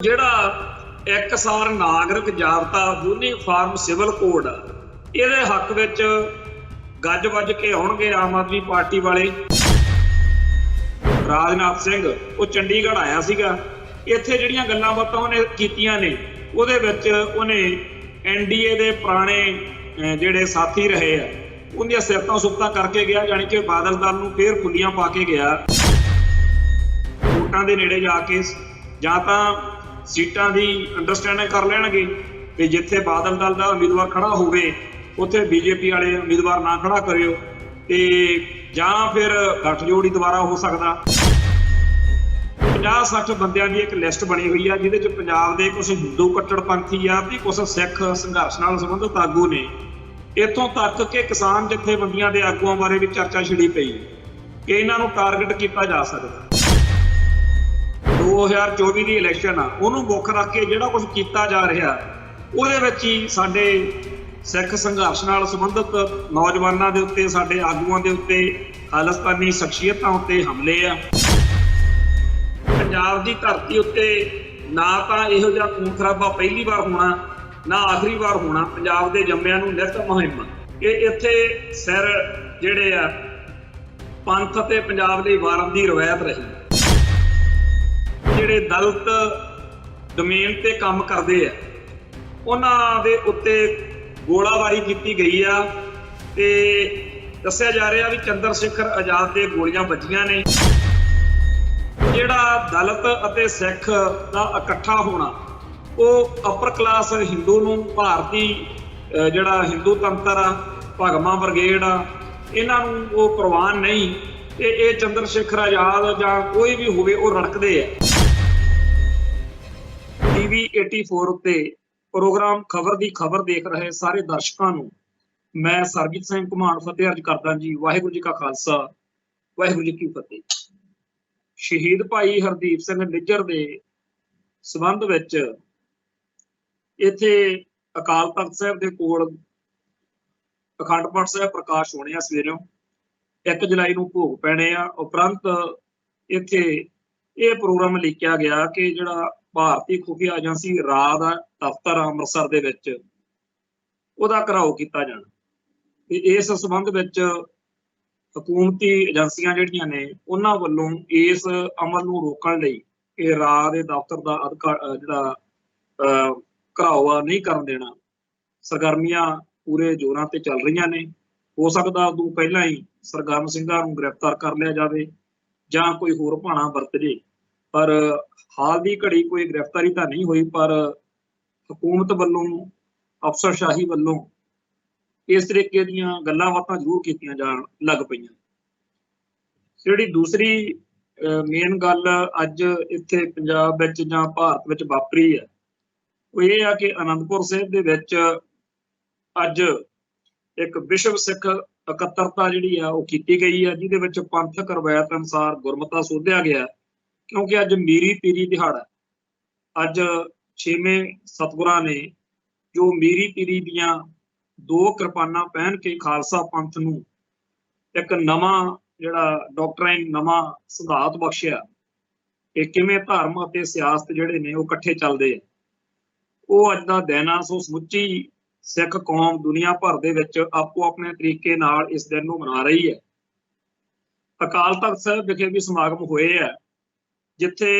ਜਿਹੜਾ ਇੱਕਸਾਰ ਨਾਗਰਿਕ ਜਾਬਤਾ uniform civil code ਇਹਦੇ ਹੱਕ ਵਿੱਚ ਗੱਜ ਵੱਜ ਕੇ ਆਉਣਗੇ ਆਮ ਆਦਮੀ ਪਾਰਟੀ ਵਾਲੇ। ਰਾਜਨਾਥ ਸਿੰਘ ਉਹ ਚੰਡੀਗੜ੍ਹ ਆਇਆ ਸੀਗਾ, ਇੱਥੇ ਜਿਹੜੀਆਂ ਗੱਲਾਂ ਬਾਤਾਂ ਉਹਨੇ ਕੀਤੀਆਂ ਨੇ ਉਹਦੇ ਵਿੱਚ ਉਹਨੇ ਐਨਡੀਏ ਦੇ ਪੁਰਾਣੇ ਜਿਹੜੇ ਸਾਥੀ ਰਹੇ ਆ ਉਹਦੀਆਂ ਸਿਫਤਾਂ ਸੁਫਤਾਂ ਕਰਕੇ ਗਿਆ, ਜਾਣੀ ਕਿ ਬਾਦਲ ਦਲ ਨੂੰ ਫੇਰ ਫੁੱਲੀਆਂ ਪਾ ਕੇ ਗਿਆ। ਵੋਟਾਂ ਦੇ ਨੇੜੇ ਜਾ ਕੇ ਜਾਂ ਤਾਂ ਸੀਟਾਂ ਦੀ ਅੰਡਰਸਟੈਂਡਿੰਗ ਕਰ ਲੈਣਗੇ ਤੇ ਜਿੱਥੇ ਬਾਦਲ ਦਲ ਦਾ ਉਮੀਦਵਾਰ ਖੜਾ ਹੋਵੇ ਉੱਥੇ ਬੀਜੇਪੀ ਵਾਲੇ ਉਮੀਦਵਾਰ ਨਾ ਖੜਾ ਕਰਿਓ, ਤੇ ਜਾਂ ਫਿਰ ਗੱਠਜੋੜ ਦੁਬਾਰਾ ਹੋ ਸਕਦਾ। 50-60 ਬੰਦਿਆਂ ਦੀ ਇੱਕ ਲਿਸਟ ਬਣੀ ਹੋਈ ਆ ਜਿਹਦੇ ਚ ਪੰਜਾਬ ਦੇ ਕੁਝ ਹਿੰਦੂ ਕੱਟੜਪੰਥੀ ਆ ਤੇ ਕੁਝ ਸਿੱਖ ਸੰਘਰਸ਼ ਨਾਲ ਸੰਬੰਧਿਤ ਆਗੂ ਨੇ। ਇੱਥੋਂ ਤੱਕ ਕਿ ਕਿਸਾਨ ਜਥੇਬੰਦੀਆਂ ਦੇ ਆਗੂਆਂ ਬਾਰੇ ਵੀ ਚਰਚਾ ਛਿੜੀ ਪਈ ਕਿ ਇਹਨਾਂ ਨੂੰ ਟਾਰਗੇਟ ਕੀਤਾ ਜਾ ਸਕਦਾ। 2024 ਦੀ ਇਲੈਕਸ਼ਨ ਆ ਉਹਨੂੰ ਮੁੱਖ ਰੱਖ ਕੇ ਜਿਹੜਾ ਕੁਝ ਕੀਤਾ ਜਾ ਰਿਹਾ ਉਹਦੇ ਵਿੱਚ ਹੀ ਸਾਡੇ ਸਿੱਖ ਸੰਘਰਸ਼ ਨਾਲ ਸੰਬੰਧਿਤ ਨੌਜਵਾਨਾਂ ਦੇ ਉੱਤੇ, ਸਾਡੇ ਆਗੂਆਂ ਦੇ ਉੱਤੇ, ਖਾਲਿਸਤਾਨੀ ਸ਼ਖਸੀਅਤਾਂ ਉੱਤੇ ਹਮਲੇ ਆ। ਪੰਜਾਬ ਦੀ ਧਰਤੀ ਉੱਤੇ ਨਾ ਤਾਂ ਇਹੋ ਜਿਹਾ ਖੂਨ ਖਰਾਬਾ ਪਹਿਲੀ ਵਾਰ ਹੋਣਾ ਨਾ ਆਖਰੀ ਵਾਰ ਹੋਣਾ। ਪੰਜਾਬ ਦੇ ਜੰਮਿਆਂ ਨੂੰ ਨਿਤ ਮੁਹਿੰਮ ਇਹ ਇੱਥੇ ਸਿਰ ਜਿਹੜੇ ਆ ਪੰਥ ਅਤੇ ਪੰਜਾਬ ਦੇ ਵਾਰਨ ਦੀ ਰਵਾਇਤ ਰਹੀ। ਜਿਹੜੇ ਦਲਿਤ ਡੋਮੇਨ ਤੇ ਕੰਮ ਕਰਦੇ ਆ ਉਹਨਾਂ ਦੇ ਉੱਤੇ ਗੋਲਾਬਾਰੀ ਕੀਤੀ ਗਈ ਆ ਤੇ ਦੱਸਿਆ ਜਾ ਰਿਹਾ ਵੀ ਚੰਦਰ ਸ਼ੇਖਰ ਆਜ਼ਾਦ ਦੇ ਗੋਲੀਆਂ ਵੱਜੀਆਂ ਨੇ। ਜਿਹੜਾ ਦਲਿਤ ਅਤੇ ਸਿੱਖ ਦਾ ਇਕੱਠਾ ਹੋਣਾ ਉਹ ਅਪਰ ਕਲਾਸ ਹਿੰਦੂ ਨੂੰ, ਭਾਰਤੀ ਜਿਹੜਾ ਹਿੰਦੂ ਤੰਤਰ ਆ, ਭਗਵਾਂ ਬ੍ਰਿਗੇਡ ਆ, ਇਹਨਾਂ ਨੂੰ ਉਹ ਪ੍ਰਵਾਨ ਨਹੀਂ ਤੇ ਇਹ ਚੰਦਰ ਸ਼ੇਖਰ ਆਜ਼ਾਦ ਜਾਂ ਕੋਈ ਵੀ ਹੋਵੇ ਉਹ ਰੜਕਦੇ ਆ। TV 84 ਉੱਤੇ ਪ੍ਰੋਗਰਾਮ ਖਬਰ ਦੀ ਖਬਰ ਦੇਖ ਰਹੇ ਸਾਰੇ ਦਰਸ਼ਕਾਂ ਨੂੰ ਮੈਂ ਸਰਬਜੀਤ ਸਿੰਘ ਘੁਮਾਣ ਫਤਿਹ ਅਰਜ਼ ਕਰਦਾ ਜੀ। ਵਾਹਿਗੁਰੂ ਜੀ ਕਾ ਖਾਲਸਾ, ਵਾਹਿਗੁਰੂ ਜੀ ਕੀ ਫਤਿਹ। ਸ਼ਹੀਦ ਭਾਈ ਹਰਦੀਪ ਸਿੰਘ ਨਿੱਜਰ ਦੇ ਸੰਬੰਧ ਵਿੱਚ ਇੱਥੇ ਅਕਾਲ ਤਖਤ ਸਾਹਿਬ ਦੇ ਕੋਲ ਅਖੰਡ ਪਾਠ ਸਾਹਿਬ ਪ੍ਰਕਾਸ਼ ਹੋਣੇ ਆ ਸਵੇਰੋਂ। 1 ਜੁਲਾਈ ਨੂੰ ਭੋਗ ਪੈਣੇ ਆ। ਉਪਰੰਤ ਇੱਥੇ ਇਹ ਪ੍ਰੋਗਰਾਮ ਲਿਖਿਆ ਗਿਆ ਕਿ ਜਿਹੜਾ ਭਾਰਤੀ ਖੁਫੀਆ ਏਜੰਸੀ ਰਾਅ ਦਾ ਦਫ਼ਤਰ ਅੰਮ੍ਰਿਤਸਰ ਦੇ ਵਿੱਚ ਉਹਦਾ ਘਿਰਾਓ ਕੀਤਾ ਜਾਣਾ ਤੇ ਇਸ ਸੰਬੰਧ ਵਿੱਚ ਹਕੂਮਤੀ ਏਜੰਸੀਆਂ ਜਿਹੜੀਆਂ ਨੇ ਉਹਨਾਂ ਵੱਲੋਂ ਇਸ ਅਮਲ ਨੂੰ ਰੋਕਣ ਲਈ ਇਹ ਰਾਅ ਦੇ ਦਫ਼ਤਰ ਦਾ ਜਿਹੜਾ ਘਿਰਾਓ ਆ ਨਹੀਂ ਕਰਨ ਦੇਣਾ। ਸਰਗਰਮੀਆਂ ਪੂਰੇ ਜ਼ੋਰਾਂ ਤੇ ਚੱਲ ਰਹੀਆਂ ਨੇ। ਹੋ ਸਕਦਾ ਉਦੋਂ ਪਹਿਲਾਂ ਹੀ ਸਰਗਰਮ ਸਿੰਘਾਂ ਨੂੰ ਗ੍ਰਿਫਤਾਰ ਕਰ ਲਿਆ ਜਾਵੇ ਜਾਂ ਕੋਈ ਹੋਰ ਭਾਣਾ ਵਰਤ ਜੇ, ਪਰ ਹਾਲ ਦੀ ਘੜੀ ਕੋਈ ਗ੍ਰਿਫਤਾਰੀ ਤਾਂ ਨਹੀਂ ਹੋਈ। ਪਰ ਹਕੂਮਤ ਵੱਲੋਂ, ਅਫਸਰਸ਼ਾਹੀ ਵੱਲੋਂ ਇਸ ਤਰੀਕੇ ਦੀਆਂ ਗੱਲਾਂ ਬਾਤਾਂ ਜ਼ਰੂਰ ਕੀਤੀਆਂ ਜਾਣ ਲੱਗ ਪਈਆਂ। ਜਿਹੜੀ ਦੂਸਰੀ ਮੇਨ ਗੱਲ ਅੱਜ ਇੱਥੇ ਪੰਜਾਬ ਵਿੱਚ ਜਾਂ ਭਾਰਤ ਵਿੱਚ ਵਾਪਰੀ ਹੈ ਉਹ ਇਹ ਆ ਕਿ ਅਨੰਦਪੁਰ ਸਾਹਿਬ ਦੇ ਵਿੱਚ ਅੱਜ ਇੱਕ ਵਿਸ਼ਵ ਸਿੱਖ ਇਕੱਤਰਤਾ ਜਿਹੜੀ ਆ ਉਹ ਕੀਤੀ ਗਈ ਆ, ਜਿਹਦੇ ਵਿੱਚ ਪੰਥਕ ਰਵਾਇਤ ਅਨੁਸਾਰ ਗੁਰਮਤਾ ਸੋਧਿਆ ਗਿਆ ਕਿਉਂਕਿ ਅੱਜ ਮੀਰੀ ਪੀਰੀ ਦਿਹਾੜਾ। ਅੱਜ 6ਵੇਂ ਸਤਿਗੁਰਾਂ ਨੇ ਜੋ ਮੀਰੀ ਪੀਰੀ ਦੀਆਂ 2 ਕਿਰਪਾਨਾਂ ਪਹਿਨ ਕੇ ਖਾਲਸਾ ਪੰਥ ਨੂੰ ਇੱਕ ਨਵਾਂ ਜਿਹੜਾ ਡਾਕਟਰਾਈਨ, ਨਵਾਂ ਸਿਧਾਂਤ ਬਖਸ਼ਿਆ ਕਿ ਕਿਵੇਂ ਧਰਮ ਅਤੇ ਸਿਆਸਤ ਜਿਹੜੇ ਨੇ ਉਹ ਇਕੱਠੇ ਚੱਲਦੇ ਆ। ਉਹ ਅੱਜ ਦਾ ਦਿਨ ਆ। ਸੋ ਸਮੁੱਚੀ ਸਿੱਖ ਕੌਮ ਦੁਨੀਆ ਭਰ ਦੇ ਵਿੱਚ ਆਪੋ ਆਪਣੇ ਤਰੀਕੇ ਨਾਲ ਇਸ ਦਿਨ ਨੂੰ ਮਨਾ ਰਹੀ ਹੈ। ਅਕਾਲ ਤਖਤ ਸਾਹਿਬ ਵਿਖੇ ਵੀ ਸਮਾਗਮ ਹੋਏ ਆ ਜਿੱਥੇ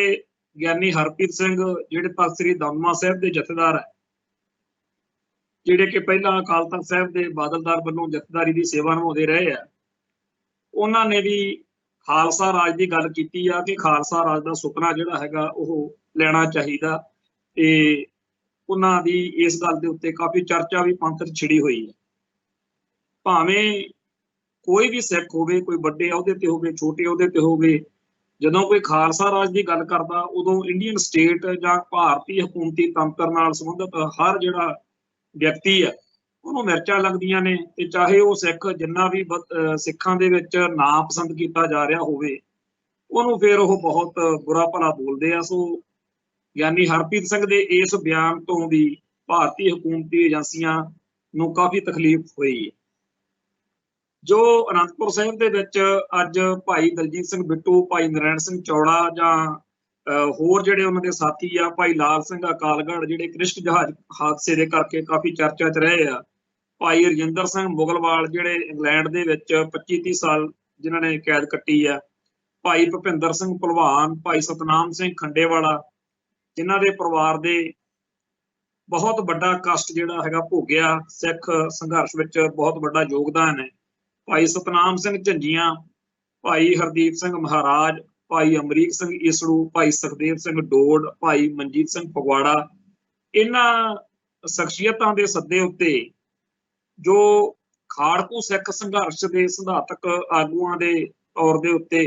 ਗਿਆਨੀ ਹਰਪ੍ਰੀਤ ਸਿੰਘ ਜਿਹੜੇ ਤਖ਼ਤ ਸ੍ਰੀ ਦਮਦਮਾ ਸਾਹਿਬ ਦੇ ਜਥੇਦਾਰ ਹੈ, ਜਿਹੜੇ ਕਿ ਪਹਿਲਾਂ ਅਕਾਲ ਤਖਤ ਸਾਹਿਬ ਦੇ ਬਾਦਲ ਦਲ ਵੱਲੋਂ ਜਥੇਦਾਰੀ ਦੀ ਸੇਵਾ ਨਿਭਾਉਂਦੇ ਰਹੇ ਆ, ਉਹਨਾਂ ਨੇ ਵੀ ਖਾਲਸਾ ਰਾਜ ਦੀ ਗੱਲ ਕੀਤੀ ਆ ਕਿ ਖਾਲਸਾ ਰਾਜ ਦਾ ਸੁਪਨਾ ਜਿਹੜਾ ਹੈਗਾ ਉਹ ਲੈਣਾ ਚਾਹੀਦਾ ਤੇ ਉਹਨਾਂ ਦੀ ਇਸ ਗੱਲ ਦੇ ਉੱਤੇ ਕਾਫੀ ਚਰਚਾ ਵੀ ਪੰਥ 'ਚ ਛਿੜੀ ਹੋਈ ਹੈ। ਭਾਵੇਂ ਕੋਈ ਵੀ ਸਿੱਖ ਹੋਵੇ, ਕੋਈ ਵੱਡੇ ਅਹੁਦੇ ਤੇ ਹੋਵੇ, ਛੋਟੇ ਅਹੁਦੇ ਤੇ ਹੋਵੇ, ਜਦੋਂ ਕੋਈ ਖਾਲਸਾ ਰਾਜ ਦੀ ਗੱਲ ਕਰਦਾ ਉਦੋਂ ਇੰਡੀਅਨ ਸਟੇਟ ਜਾਂ ਭਾਰਤੀ ਹਕੂਮਤੀ ਤੰਤਰ ਨਾਲ ਸੰਬੰਧਿਤ ਹਰ ਜਿਹੜਾ ਵਿਅਕਤੀ ਆ ਉਹਨੂੰ ਮਿਰਚਾਂ ਲੱਗਦੀਆਂ ਨੇ ਤੇ ਚਾਹੇ ਉਹ ਸਿੱਖ ਜਿੰਨਾ ਵੀ ਸਿੱਖਾਂ ਦੇ ਵਿੱਚ ਨਾ ਪਸੰਦ ਕੀਤਾ ਜਾ ਰਿਹਾ ਹੋਵੇ ਉਹਨੂੰ ਫਿਰ ਉਹ ਬਹੁਤ ਬੁਰਾ ਭਲਾ ਬੋਲਦੇ ਆ। ਸੋ ਗਿਆਨੀ ਹਰਪ੍ਰੀਤ ਸਿੰਘ ਦੇ ਇਸ ਬਿਆਨ ਤੋਂ ਵੀ ਭਾਰਤੀ ਹਕੂਮਤੀ ਏਜੰਸੀਆਂ ਨੂੰ ਕਾਫੀ ਤਕਲੀਫ ਹੋਈ ਹੈ। ਜੋ ਅਨੰਦਪੁਰ ਸਾਹਿਬ ਦੇ ਵਿੱਚ ਅੱਜ ਭਾਈ ਦਲਜੀਤ ਸਿੰਘ ਬਿੱਟੂ, ਭਾਈ ਨਰੈਣ ਸਿੰਘ ਚੌੜਾ ਜਾਂ होर जिहड़े उन्हां दे साथी आ भाई लाल सिंह अकालगढ़ जिहड़े कृष्ण जहाज हादसे दे करके काफ़ी चर्चा च रहे आ, भाई रजिंदर सिंह मुगलवाल जिहड़े इंग्लैंड दे विच 25-30 साल जिन्हां ने कैद कट्टी आ, भाई भुपिंदर सिंह भलवान, भाई सतनाम सिंह खंडेवाला जिन्हां दे परिवार दे बहुत बड़ा कष्ट जिहड़ा हैगा भोगिया, सिख संघर्ष विच बहुत बड़ा योगदान है। भाई सतनाम सिंह झंजियां, भाई हरदीप सिंह महाराज, भाई अमरीक सिंह ईसड़ू, भाई सुखदेव सिंह डोड, भाई मनजीत सिंह फगवाड़ा, इन्हां शख्सियतां दे सद्दे उत्ते जो खाड़कू सिख संघर्ष के सिद्धांतक आगुआं दे तौर दे उत्ते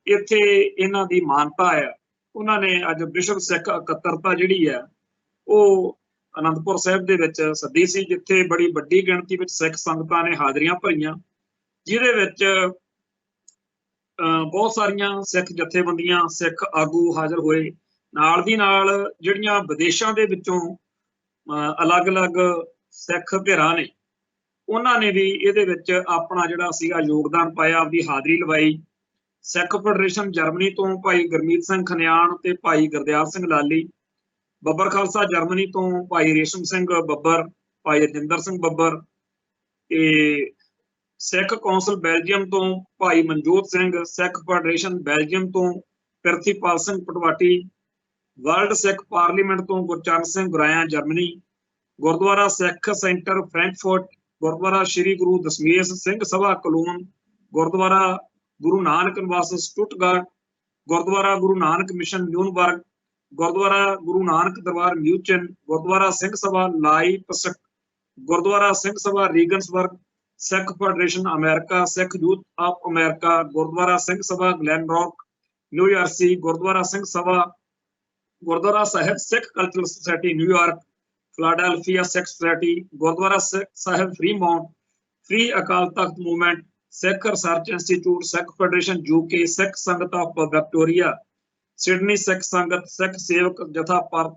इत्थे इन्हां दी मानता है। उन्होंने अज विश्व सिख इकत्तरता जिहड़ी है वो आनंदपुर साहिब दे विच सद्दी सी, जिथे बड़ी वड्डी गिणती विच सिख संगतां ने हाज़रियां भरीआं, जिहदे विच बहुत सारियां सिख जथेबंदियां सिख आगू हाज़र होए। नाल दी नाल जिहड़ियां विदेशां दे विचों अलग अलग सिख धिरां ने उन्हां ने भी इहदे विच अपना जिहड़ा सीगा योगदान पाया, आपदी हाज़री लवाई। सिख फैडरेशन जर्मनी तो भाई गुरमीत सिंह खनियाण ते भाई गुरदयाल सिंह लाली, बब्बर खालसा जर्मनी तो भाई रेशम सिंह बब्बर, भाई रजिंदर सिंह बब्बर, सिख कौंसल बैल्जियम तो भाई मनजोत सिंह, सिख फैडरेशन बैल्जियम तो पिरथीपाल सिंह पटवाटी, वर्ल्ड सिख पार्लीमेंट तो Gurcharan Singh Guraya Germany, Gurdwara Sikh centre Frankfurt, Gurdwara Shri Guru Dashmesh Singh Sabha clone, gurdwara Guru Nanak निवास स्टुटगार्ट, गुरुद्वारा गुरु नानक मिशन न्यूनबर्ग, गुरुद्वारा गुरु नानक दरबार म्यूचन, गुरुद्वारा सिंह सभा लाइपसक, gurdwara Singh Sabha Regensburg, Sikh federation America, Sikh youth of America, gurdwara Singh Sabha Glen Rock New Jersey, gurdwara Singh Sabha, gurdwara Sahib Sikh cultural society New York, Philadelphia Sikh society, gurdwara Sahib Fremont, free Akal Takht movement, Sikh research institute, Sikh federation UK, Sikh Sangat of Victoria, Sydney Sikh संगत, सिख सेवक जथा परथ।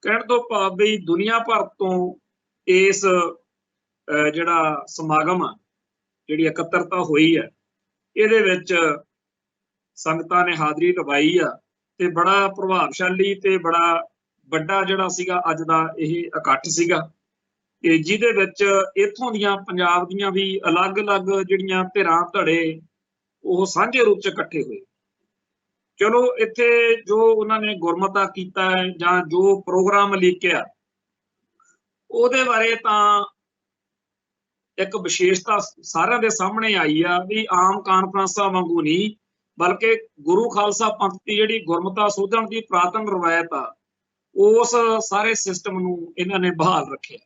कहण तो भाव भी दुनिया भर तो इस जिहड़ा समागम आ जिहड़ी इकत्तरता हुई है इहदे विच संगतां ने हाज़री लवाई आ ते बड़ा प्रभावशाली ते बड़ा वड्डा जिहड़ा सीगा अज दा इह इकट्ठ सीगा, ते जिहदे विच इत्थों दीयां पंजाब दीयां भी अलग अलग जिहड़ियां धिरां धड़े ਉਹ ਸਾਂਝੇ रूप च इकट्ठे होए। चलो इत्थे जो उन्होंने गुरमता कीता है जां जो प्रोग्राम लिखिया ਉਹਦੇ बारे तां एक विशेषता सारे दे सामने आई आ भी आम कानफ्रेंसा वांगू नहीं, बल्कि गुरु खालसा पंथ की जिहड़ी गुरमता सोधण की पुरातन रवायत आ उस सारे सिस्टम नूं इन्हां ने बहाल रखिया।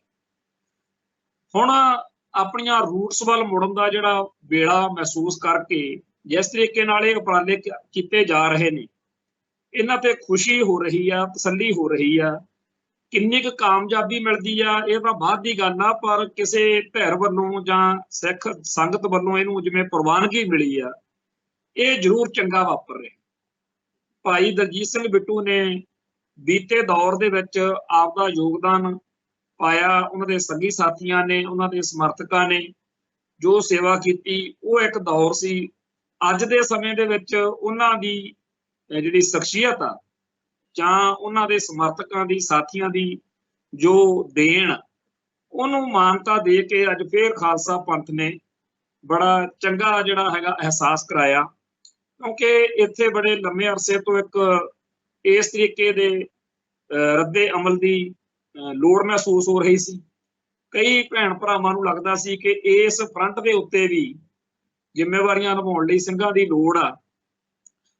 हुण अपनियां रूट्स वल मुड़न दा जिहड़ा वेला महसूस करके जिस तरीके नाल इह उपराले कीते जा रहे ने इन्हां ते खुशी हो रही आ, तसल्ली हो रही आ। किन्नी क कामयाबी मिलती आ ये तां बाद दी गल आ, पर किसी धैर वल्लों जां सिख संगत वल्लों इहनूं जिवें प्रवानगी मिली आ ये जरूर चंगा वापर रहा। भाई दलजीत सिंह बिट्टू ने बीते दौर दे विच आपदा योगदान पाया, उन्हां दे संगी साथियां ने उन्हां दे समर्थकां ने जो सेवा कीती वो एक दौर सी। अज दे समय दे विच उन्हां दी जिहड़ी शख्सियत आ जां उन्हां दे समर्थकां दी साथियां दी जो देण उन्होंने मानता दे के अज फिर खालसा पंथ ने बड़ा चंगा जिहड़ा हैगा एहसास कराया, क्योंकि इत्थे बड़े लंबे अरसे तो एक इस तरीके दे रद्दे अमल की लोड़ महसूस हो रही सी। कई भैण भरावां नूं लगदा सी कि इस फ्रंट दे उत्ते भी जिम्मेवारियां निभाउण लई ਸਿੰਘਾਂ ਦੀ लोड़ आ,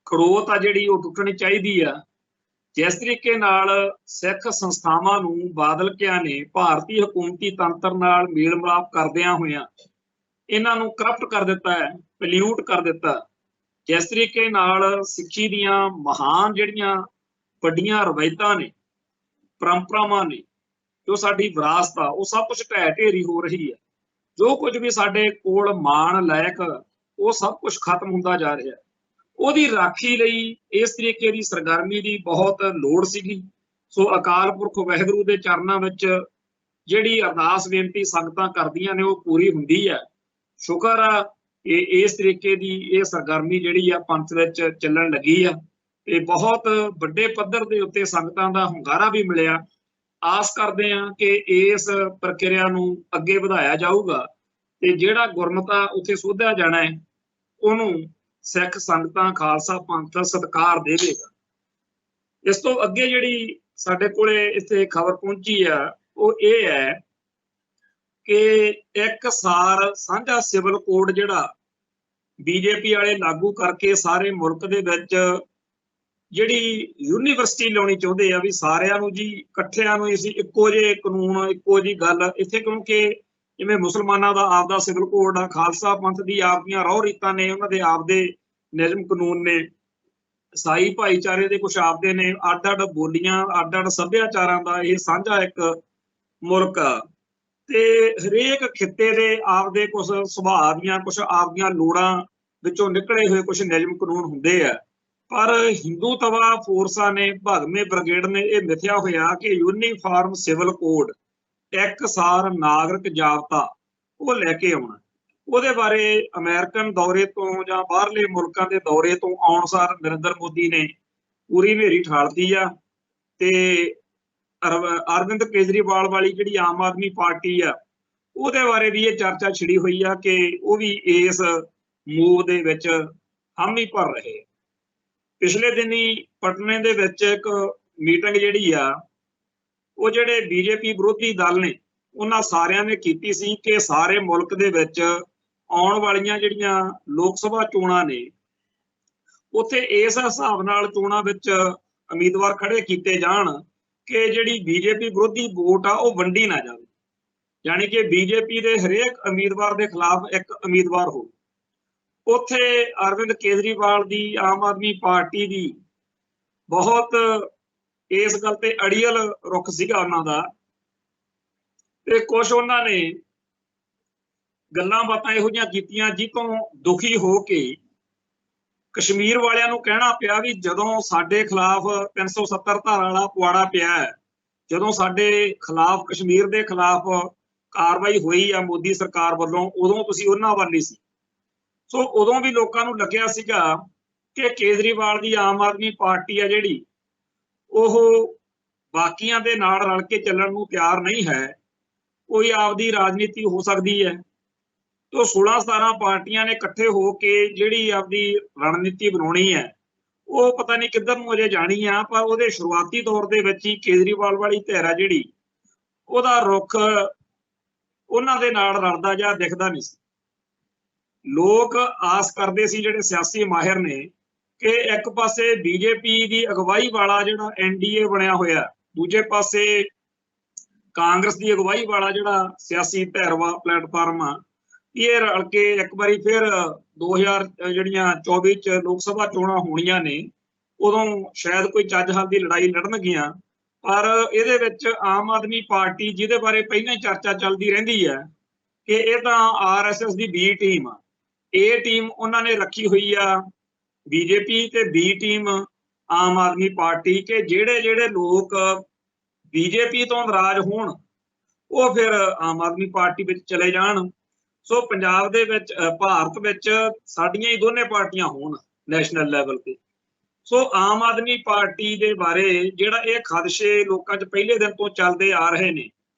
खड़ोत आ जिहड़ी ਉਹ टुटणी चाहीदी आ। जिस तरीके नाल सिख संस्थावां नूं बादलकियां ने भारतीय हुकूमती तंत्र नाल मेल मिलाप करदियां होइयां इन्हां नूं करप्ट कर दिता है, पल्यूट कर दिता। जिस तरीके नाल सिੱਖੀ ਦੀਆਂ महान जिहड़ियां वड्डियां रवायतां ने परंपरावां ने जो साडी विरासत आ वो सब कुछ ढह ढेरी हो रही है। जो कुछ भी साडे कोल मान लायक वो सब कुछ खत्म हुंदा जा रहा है। ਉਹਦੀ राखी लई इस तरीके की सरगर्मी की बहुत लोड़ सीगी। सो अकाल पुरख वाहिगुरू के चरणों में जिहड़ी अरदास बेनती संगतां करदियां ने वो पूरी हुंदी है। शुक्र आ कि इस तरीके की यह सरगर्मी जिहड़ी आ पंथ विच चलण लगी आ। ਤੇ ਬਹੁਤ ਵੱਡੇ ਪੱਧਰ ਦੇ ਉੱਤੇ ਸੰਗਤਾਂ ਦਾ ਹੁੰਗਾਰਾ ਵੀ ਮਿਲਿਆ। ਆਸ ਕਰਦੇ ਹਾਂ ਕਿ ਇਸ ਪ੍ਰਕਿਰਿਆ ਨੂੰ ਅੱਗੇ ਵਧਾਇਆ ਜਾਊਗਾ ਤੇ ਜਿਹੜਾ ਗੁਰਮਤਾ ਉੱਥੇ ਸੋਧਿਆ ਜਾਣਾ ਹੈ ਉਹਨੂੰ ਸਿੱਖ ਸੰਗਤਾਂ ਖਾਲਸਾ ਪੰਥ ਸਤਿਕਾਰ ਦੇਵੇਗਾ। ਇਸ ਤੋਂ ਅੱਗੇ ਜਿਹੜੀ ਸਾਡੇ ਕੋਲੇ ਇੱਥੇ ਖਬਰ ਪਹੁੰਚੀ ਆ ਉਹ ਇਹ ਹੈ ਕਿ ਇੱਕ ਸਾਰ ਸਾਂਝਾ ਸਿਵਲ ਕੋਡ ਜਿਹੜਾ ਬੀਜੇਪੀ ਵਾਲੇ ਲਾਗੂ ਕਰਕੇ ਸਾਰੇ ਮੁਲਕ ਦੇ ਵਿੱਚ ਜਿਹੜੀ ਯੂਨੀਵਰਸਿਟੀ ਲਾਉਣੀ ਚਾਹੁੰਦੇ ਆ ਵੀ ਸਾਰਿਆਂ ਨੂੰ ਜੀ ਇਕੱਠਿਆਂ ਨੂੰ ਅਸੀਂ ਇੱਕੋ ਜਿਹੇ ਕਾਨੂੰਨ ਇੱਕੋ ਜਿਹੀ ਗੱਲ ਇੱਥੇ, ਕਿਉਂਕਿ ਜਿਵੇਂ ਮੁਸਲਮਾਨਾਂ ਦਾ ਆਪਦਾ ਸਿਵਲ ਕੋਡ ਆ, ਖਾਲਸਾ ਪੰਥ ਦੀ ਆਪਦੀਆਂ ਰਹੁ ਰੀਤਾਂ ਨੇ, ਉਹਨਾਂ ਦੇ ਆਪਦੇ ਨਿਯਮ ਕਾਨੂੰਨ ਨੇ, ਈਸਾਈ ਭਾਈਚਾਰੇ ਦੇ ਕੁਛ ਆਪਦੇ ਨੇ, ਅੱਡ ਅੱਡ ਬੋਲੀਆਂ, ਅੱਡ ਅੱਡ ਸੱਭਿਆਚਾਰਾਂ ਦਾ ਇਹ ਸਾਂਝਾ ਇੱਕ ਮੁਲਕ ਆ ਤੇ ਹਰੇਕ ਖਿੱਤੇ ਦੇ ਆਪਦੇ ਕੁਛ ਸੁਭਾਅ ਦੀਆਂ ਕੁਛ ਆਪਦੀਆਂ ਲੋੜਾਂ ਵਿੱਚੋਂ ਨਿਕਲੇ ਹੋਏ ਕੁਛ ਨਿਯਮ ਕਾਨੂੰਨ ਹੁੰਦੇ ਆ। ਪਰ ਹਿੰਦੂਤਵਾ ਫੋਰਸਾਂ ਨੇ, ਭਗਵੇਂ ਬ੍ਰਿਗੇਡ ਨੇ ਇਹ ਮਿਥਿਆ ਹੋਇਆ ਕਿ ਯੂਨੀਫਾਰਮ ਸਿਵਲ ਕੋਡ, ਇੱਕਸਾਰ ਨਾਗਰਿਕ ਜਾਬਤਾ ਉਹ ਲੈ ਕੇ ਆਉਣਾ। ਉਹਦੇ ਬਾਰੇ ਅਮਰੀਕਨ ਦੌਰੇ ਤੋਂ ਜਾਂ ਬਾਹਰਲੇ ਮੁਲਕਾਂ ਦੇ ਦੌਰੇ ਤੋਂ ਆਉਣ ਸਾਰ ਨਰਿੰਦਰ ਮੋਦੀ ਨੇ ਪੂਰੀ ਹਨੇਰੀ ਠਾਲਤੀ ਆ ਤੇ ਅਰਵਿੰਦ ਕੇਜਰੀਵਾਲ ਵਾਲੀ ਜਿਹੜੀ ਆਮ ਆਦਮੀ ਪਾਰਟੀ ਆ ਉਹਦੇ ਬਾਰੇ ਵੀ ਇਹ ਚਰਚਾ ਛਿੜੀ ਹੋਈ ਆ ਕਿ ਉਹ ਵੀ ਇਸ ਮੂਵ ਦੇ ਵਿੱਚ ਹਾਮੀ ਭਰ ਰਹੇ। ਪਿਛਲੇ ਦਿਨੀ ਪਟਨੇ ਦੇ ਵਿੱਚ ਇੱਕ ਮੀਟਿੰਗ ਜਿਹੜੀ ਆ ਉਹ ਜਿਹੜੇ ਬੀਜੇਪੀ ਵਿਰੋਧੀ ਦਲ ਨੇ ਉਹਨਾਂ ਸਾਰਿਆਂ ਨੇ ਕੀਤੀ ਸੀ ਕਿ ਸਾਰੇ ਮੁਲਕ ਦੇ ਵਿੱਚ ਆਉਣ ਵਾਲੀਆਂ ਜਿਹੜੀਆਂ ਲੋਕ ਸਭਾ ਚੋਣਾਂ ਨੇ ਉੱਥੇ ਇਸ ਹਿਸਾਬ ਨਾਲ ਚੋਣਾਂ ਵਿੱਚ ਉਮੀਦਵਾਰ ਖੜੇ ਕੀਤੇ ਜਾਣ ਕਿ ਜਿਹੜੀ ਬੀਜੇਪੀ ਵਿਰੋਧੀ ਵੋਟ ਆ ਉਹ ਵੰਡੀ ਨਾ ਜਾਵੇ, ਯਾਨੀ ਕਿ ਬੀਜੇਪੀ ਦੇ ਹਰੇਕ ਉਮੀਦਵਾਰ ਦੇ ਖਿਲਾਫ ਇੱਕ ਉਮੀਦਵਾਰ ਹੋ। ਉੱਥੇ ਅਰਵਿੰਦ ਕੇਜਰੀਵਾਲ ਦੀ ਆਮ ਆਦਮੀ ਪਾਰਟੀ ਦੀ ਬਹੁਤ ਇਸ ਗੱਲ ਤੇ ਅੜੀਅਲ ਰੁਖ ਸੀਗਾ ਉਹਨਾਂ ਦਾ ਤੇ ਕੁਛ ਉਹਨਾਂ ਨੇ ਗੱਲਾਂ ਬਾਤਾਂ ਇਹੋ ਜਿਹੀਆਂ ਕੀਤੀਆਂ ਜਿੱਤੋਂ ਦੁਖੀ ਹੋ ਕੇ ਕਸ਼ਮੀਰ ਵਾਲਿਆਂ ਨੂੰ ਕਹਿਣਾ ਪਿਆ ਵੀ ਜਦੋਂ ਸਾਡੇ ਖਿਲਾਫ 370 ਧਾਰਾ ਵਾਲਾ ਪੁਆੜਾ ਪਿਆ ਹੈ, ਜਦੋਂ ਸਾਡੇ ਖਿਲਾਫ ਕਸ਼ਮੀਰ ਦੇ ਖਿਲਾਫ ਕਾਰਵਾਈ ਹੋਈ ਆ ਮੋਦੀ ਸਰਕਾਰ ਵੱਲੋਂ, ਉਦੋਂ ਤੁਸੀਂ ਉਹਨਾਂ ਵੱਲ ਹੀ ਸੀ। ਸੋ ਉਦੋਂ ਵੀ ਲੋਕਾਂ ਨੂੰ ਲੱਗਿਆ ਸੀਗਾ ਕਿ ਕੇਜਰੀਵਾਲ ਦੀ ਆਮ ਆਦਮੀ ਪਾਰਟੀ ਆ ਜਿਹੜੀ ਉਹ ਬਾਕੀਆਂ ਦੇ ਨਾਲ ਰਲ ਕੇ ਚੱਲਣ ਨੂੰ ਤਿਆਰ ਨਹੀਂ ਹੈ, ਕੋਈ ਆਪਦੀ ਰਾਜਨੀਤੀ ਹੋ ਸਕਦੀ ਹੈ। ਤੋ 16-17 ਪਾਰਟੀਆਂ ਨੇ ਇਕੱਠੇ ਹੋ ਕੇ ਜਿਹੜੀ ਆਪਦੀ ਰਣਨੀਤੀ ਬਣਾਉਣੀ ਹੈ ਉਹ ਪਤਾ ਨਹੀਂ ਕਿੱਧਰ ਨੂੰ ਅਜੇ ਜਾਣੀ ਆ, ਪਰ ਉਹਦੇ ਸ਼ੁਰੂਆਤੀ ਤੌਰ ਦੇ ਵਿੱਚ ਹੀ ਕੇਜਰੀਵਾਲ ਵਾਲੀ ਧਿਰ ਆ ਜਿਹੜੀ ਉਹਦਾ ਰੁਖ ਉਹਨਾਂ ਦੇ ਨਾਲ ਰਲਦਾ ਜਾਂ ਦਿਖਦਾ ਨਹੀਂ ਸੀ। ਲੋਕ ਆਸ ਕਰਦੇ ਸੀ, ਜਿਹੜੇ ਸਿਆਸੀ ਮਾਹਿਰ ਨੇ, ਕਿ ਇੱਕ ਪਾਸੇ ਬੀਜੇਪੀ ਦੀ ਅਗਵਾਈ ਵਾਲਾ ਜਿਹੜਾ NDA ਬਣਿਆ ਹੋਇਆ, ਦੂਜੇ ਪਾਸੇ ਕਾਂਗਰਸ ਦੀ ਅਗਵਾਈ ਵਾਲਾ ਜਿਹੜਾ ਸਿਆਸੀ ਧਿਰਵਾ ਪਲੇਟਫਾਰਮ ਆ, ਇਹ ਰਲ ਕੇ ਇੱਕ ਵਾਰੀ ਫਿਰ 2024 ਚ ਲੋਕ ਸਭਾ ਚੋਣਾਂ ਹੋਣੀਆਂ ਨੇ, ਉਦੋਂ ਸ਼ਾਇਦ ਕੋਈ ਚੱਜ ਹੱਲ ਦੀ ਲੜਾਈ ਲੜਨਗੀਆਂ। ਪਰ ਇਹਦੇ ਵਿੱਚ ਆਮ ਆਦਮੀ ਪਾਰਟੀ, ਜਿਹਦੇ ਬਾਰੇ ਪਹਿਲਾਂ ਹੀ ਚਰਚਾ ਚੱਲਦੀ ਰਹਿੰਦੀ ਹੈ ਕਿ ਇਹ ਤਾਂ RSS ਦੀ B ਟੀਮ ਆ, A ਟੀਮ ਉਹਨਾਂ ਨੇ ਰੱਖੀ ਹੋਈ ਆ ਬੀਜੇਪੀ ਤੇ B team Aam Aadmi party, ਕਿ ਜਿਹੜੇ ਜਿਹੜੇ ਲੋਕ ਬੀਜੇਪੀ ਤੋਂ ਨਾਰਾਜ਼ ਹੋਣ ਉਹ ਫਿਰ ਆਮ ਆਦਮੀ ਪਾਰਟੀ ਵਿੱਚ ਚਲੇ ਜਾਣ। ਸੋ ਪੰਜਾਬ ਦੇ ਵਿੱਚ, ਭਾਰਤ ਵਿੱਚ ਸਾਡੀਆਂ ਹੀ ਦੋਨੇ ਪਾਰਟੀਆਂ ਹੋਣ ਨੈਸ਼ਨਲ ਲੈਵਲ ਤੇ। ਸੋ ਆਮ ਆਦਮੀ ਪਾਰਟੀ ਦੇ ਬਾਰੇ ਜਿਹੜਾ ਇਹ ਖਦਸ਼ੇ ਲੋਕਾਂ 'ਚ ਪਹਿਲੇ ਦਿਨ ਤੋਂ ਚੱਲਦੇ ਆ ਰਹੇ ਨੇ।